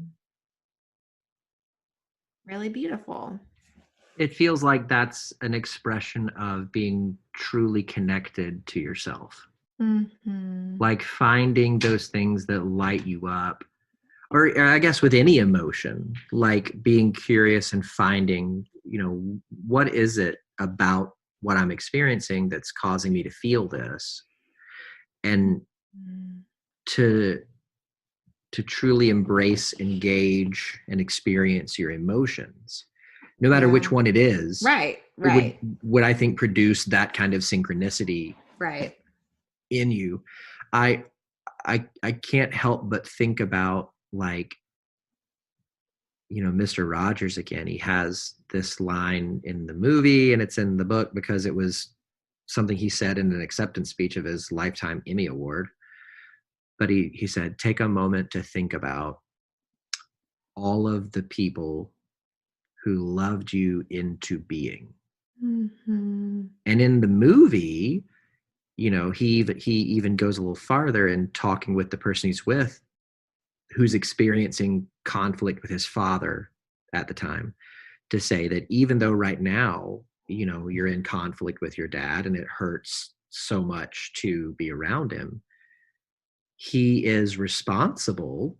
really beautiful. It feels like that's an expression of being truly connected to yourself. Like finding those things that light you up, or I guess with any emotion, like being curious and finding, what is it about what I'm experiencing that's causing me to feel this, and to truly embrace, engage, and experience your emotions, no matter which one it is. Right. Would I think produce that kind of synchronicity in you. I can't help but think about like, Mr. Rogers again. He has this line in the movie, and it's in the book because it was something he said in an acceptance speech of his Lifetime Emmy Award. But he said, take a moment to think about all of the people who loved you into being. Mm-hmm. And in the movie, he even goes a little farther in talking with the person he's with, who's experiencing conflict with his father at the time, to say that even though right now, you're in conflict with your dad and it hurts so much to be around him, he is responsible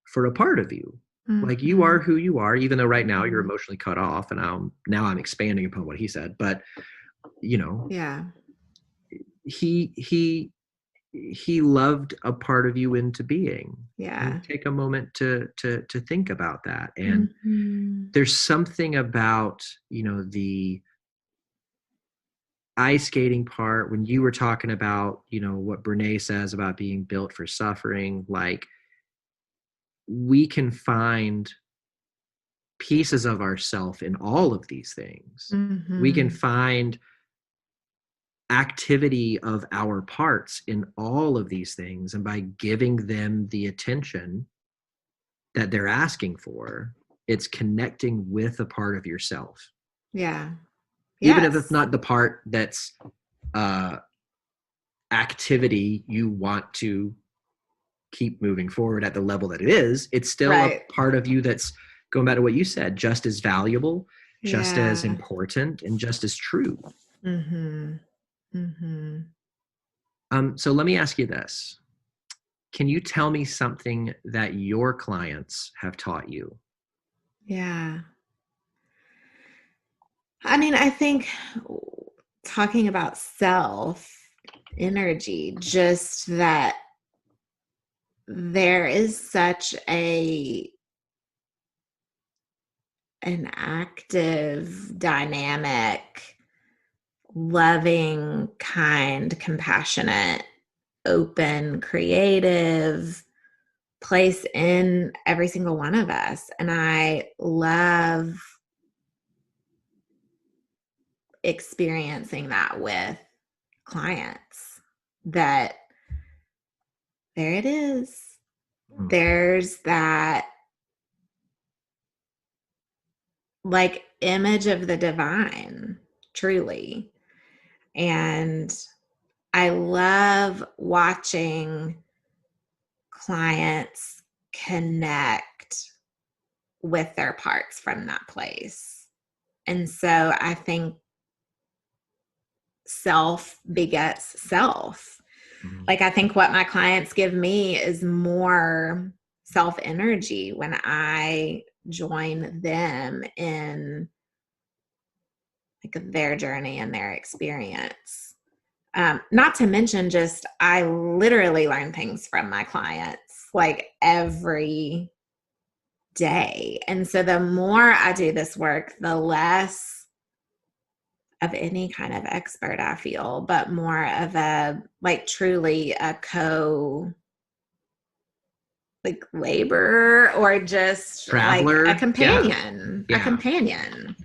for a part of you. Like, you are who you are, even though right now you're emotionally cut off. And I'm expanding upon what he said, but Yeah. he loved a part of you into being. Yeah. And take a moment to think about that. And there's something about, the ice skating part, when you were talking about, what Brene says about being built for suffering, like, we can find pieces of ourself in all of these things. We can find activity of our parts in all of these things. And by giving them the attention that they're asking for, it's connecting with a part of yourself. Yeah. Even if it's not the part that's activity you want to keep moving forward at the level that it is, it's still a part of you that's, going back to what you said, just as valuable, just as important, and just as true. So let me ask you this. Can you tell me something that your clients have taught you? Yeah. I mean, I think talking about self energy, just that there is such an active, dynamic, loving, kind, compassionate, open, creative place in every single one of us. And I love experiencing that with clients, that there it is. There's that like image of the divine, truly. And I love watching clients connect with their parts from that place. And so I think self begets self. Like, I think what my clients give me is more self energy when I join them in like their journey and their experience. Not to mention, just I literally learn things from my clients like every day. And so the more I do this work, the less of any kind of expert I feel, but more of a, like, truly a like laborer, or just Traveler. like a companion, a companion.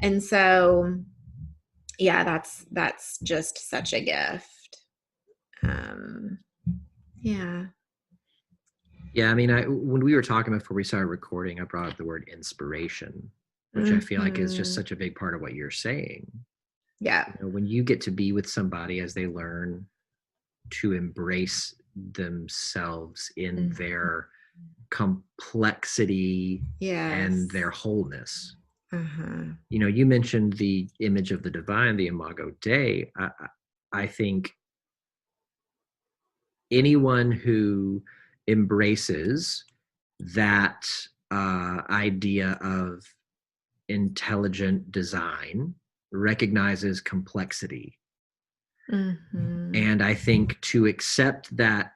And so, yeah, that's just such a gift. Yeah. Yeah, I mean, when we were talking before we started recording, I brought up the word inspiration, which I feel like is just such a big part of what you're saying. Yeah. When you get to be with somebody as they learn to embrace themselves in their complexity and their wholeness. You mentioned the image of the divine, the Imago Dei. I think anyone who embraces that idea of intelligent design recognizes complexity. And I think to accept that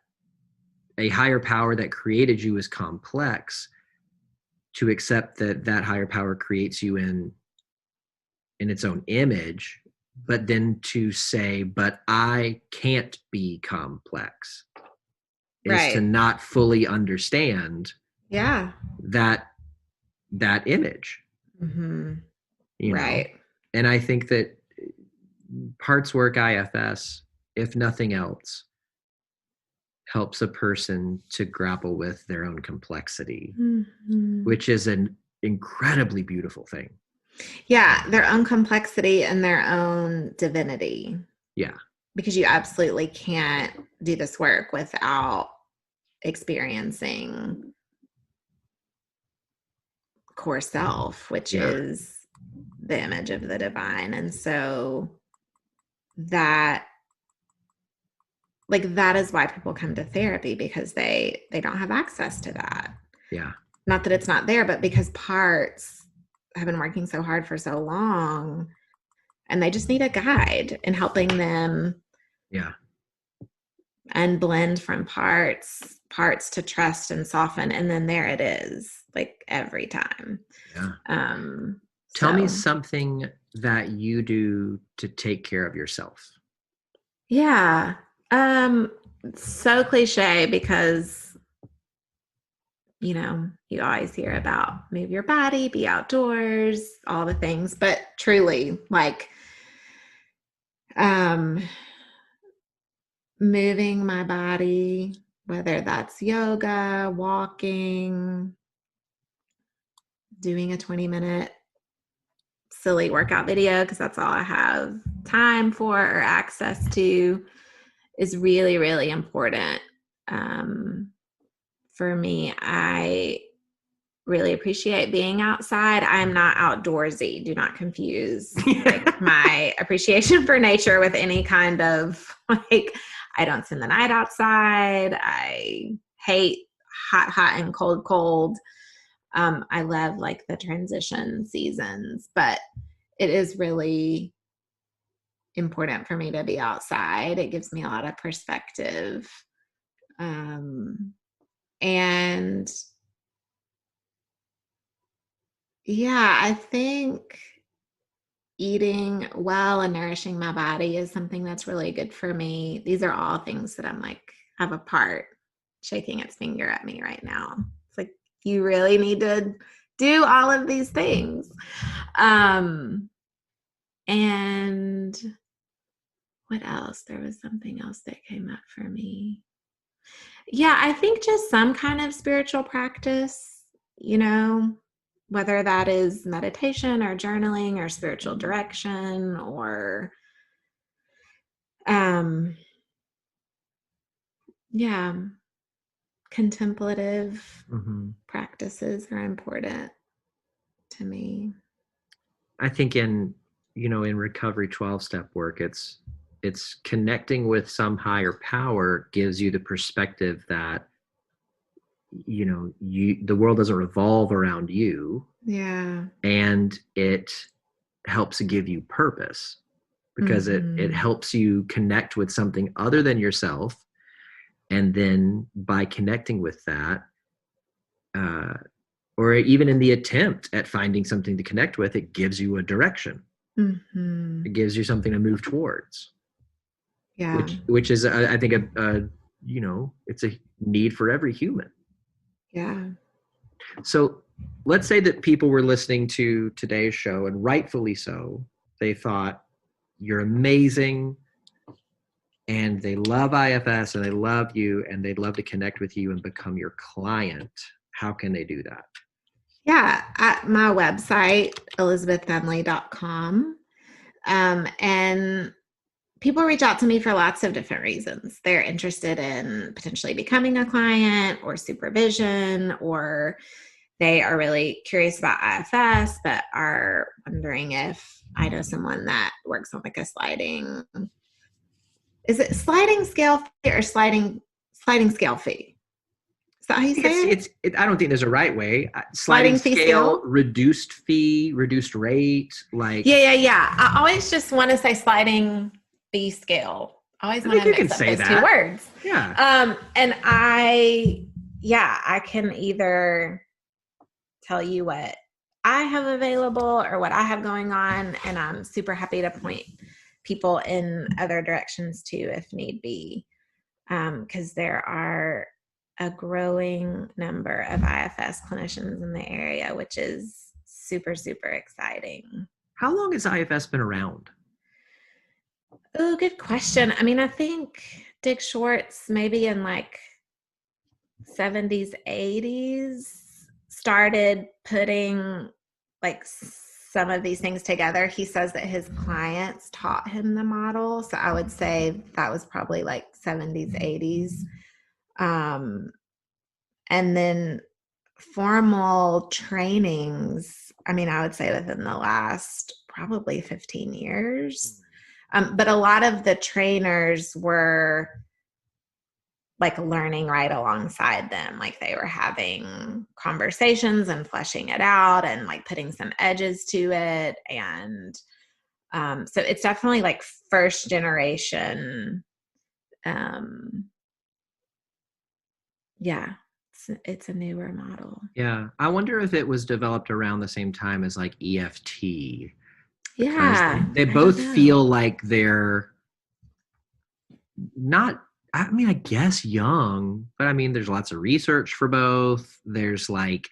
a higher power that created you is complex, to accept that that higher power creates you in its own image, but then to say, but I can't be complex, is to not fully understand that image. Right. And I think that parts work IFS, if nothing else, helps a person to grapple with their own complexity, Mm-hmm. which is an incredibly beautiful thing. Yeah, their own complexity and their own divinity. Yeah. Because you absolutely can't do this work without experiencing core self, which is the image of the divine. And so that is why people come to therapy, because they don't have access to that. Yeah. Not that it's not there, but because parts have been working so hard for so long, and they just need a guide in helping them and blend from parts to trust and soften, and then there it is, like every time. Tell me something that you do to take care of yourself. So cliche, because you always hear about move your body, be outdoors, all the things, but truly, like moving my body, whether that's yoga, walking, doing a 20-minute silly workout video, because that's all I have time for or access to, is really, really important. For me, I really appreciate being outside. I'm not outdoorsy. Do not confuse like my appreciation for nature with any kind of like, I don't spend the night outside. I hate hot and cold. I love like the transition seasons, but it is really important for me to be outside. It gives me a lot of perspective. And yeah, I think eating well and nourishing my body is something that's really good for me. These are all things that I'm like, have a part shaking its finger at me right now. It's like, you really need to do all of these things. And what else? There was something else that came up for me. Yeah, I think just some kind of spiritual practice, whether that is meditation or journaling or spiritual direction or contemplative practices are important to me. I think in recovery 12-step work, it's connecting with some higher power gives you the perspective that the world doesn't revolve around you. Yeah. And it helps give you purpose, because it helps you connect with something other than yourself. And then by connecting with that, or even in the attempt at finding something to connect with, it gives you a direction. It gives you something to move towards. Yeah. Which is, I think, it's a need for every human. Yeah. So let's say that people were listening to today's show, and rightfully so, they thought, you're amazing, and they love IFS, and they love you, and they'd love to connect with you and become your client. How can they do that? Yeah, at my website, elizabethnunley.com. And people reach out to me for lots of different reasons. They're interested in potentially becoming a client or supervision, or they are really curious about IFS but are wondering if I know someone that works on like a sliding scale fee or sliding scale fee? Is that how you say it? I don't think there's a right way. Sliding fee scale, reduced fee, reduced rate, like yeah. I always just want to say sliding fee scale. I always want to mix up those two words. Yeah. And I can either tell you what I have available or what I have going on, and I'm super happy to point people in other directions too if need be, because there are a growing number of IFS clinicians in the area, which is super, super exciting. How long has IFS been around? Oh, good question. I mean, I think Dick Schwartz, maybe in like 70s, 80s, started putting like some of these things together. He says that his clients taught him the model. So I would say that was probably like 70s, 80s. And then formal trainings, I mean, I would say within the last probably 15 years. But a lot of the trainers were like learning right alongside them. Like they were having conversations and fleshing it out and like putting some edges to it. And so it's definitely like first generation. Yeah, it's a newer model. Yeah. I wonder if it was developed around the same time as like EFT. Yeah. They both feel like they're not, I mean, I guess young, but I mean, there's lots of research for both. There's like,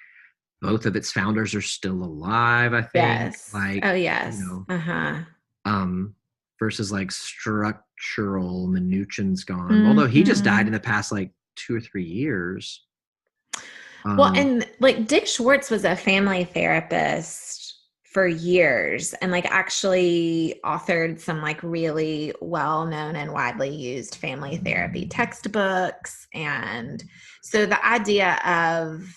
both of its founders are still alive, I think. Yes. Like, oh, yes. You know, versus like structural, Mnuchin's gone. Mm-hmm. Although he just died in the past like 2 or 3 years. Well, and like Dick Schwartz was a family therapist for years and like actually authored some like really well-known and widely used family therapy textbooks. And so the idea of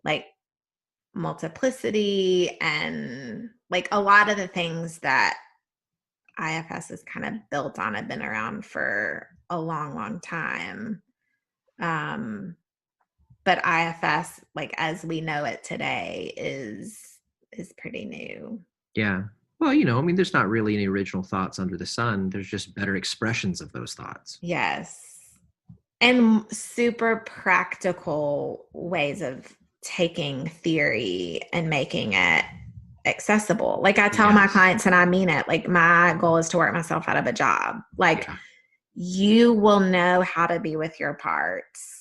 like multiplicity and like a lot of the things that IFS is kind of built on have been around for a long, long time. But IFS, like as we know it today, is pretty new. Yeah. Well, you know, I mean, there's not really any original thoughts under the sun. There's just better expressions of those thoughts. Yes. And super practical ways of taking theory and making it accessible. Like I tell my clients, and I mean it, like my goal is to work myself out of a job. Like you will know how to be with your parts.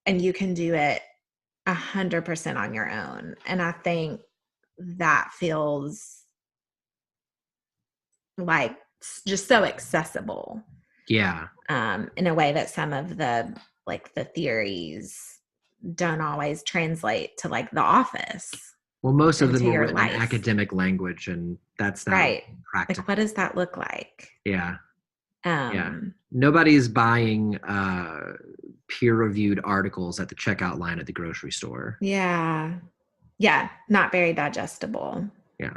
And you can do it 100% on your own. And I think that feels like just so accessible. Yeah. In a way that some of the like the theories don't always translate to like the office. Well, most of them are written in academic language, and that's not practical. Like, what does that look like? Yeah. Nobody's buying peer-reviewed articles at the checkout line at the grocery store. Yeah, not very digestible. Yeah.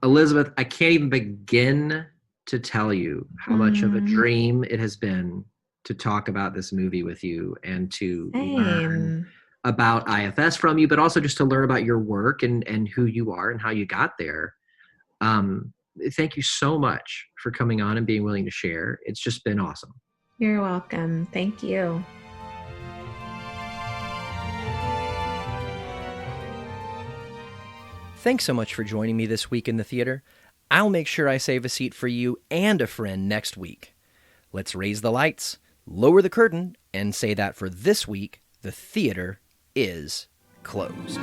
Elizabeth, I can't even begin to tell you how much of a dream it has been to talk about this movie with you and to learn about IFS from you, but also just to learn about your work and who you are and how you got there. Thank you so much for coming on and being willing to share. It's just been awesome. You're welcome. Thank you. Thanks so much for joining me this week in the theater. I'll make sure I save a seat for you and a friend next week. Let's raise the lights, lower the curtain, and say that for this week, the theater is closed.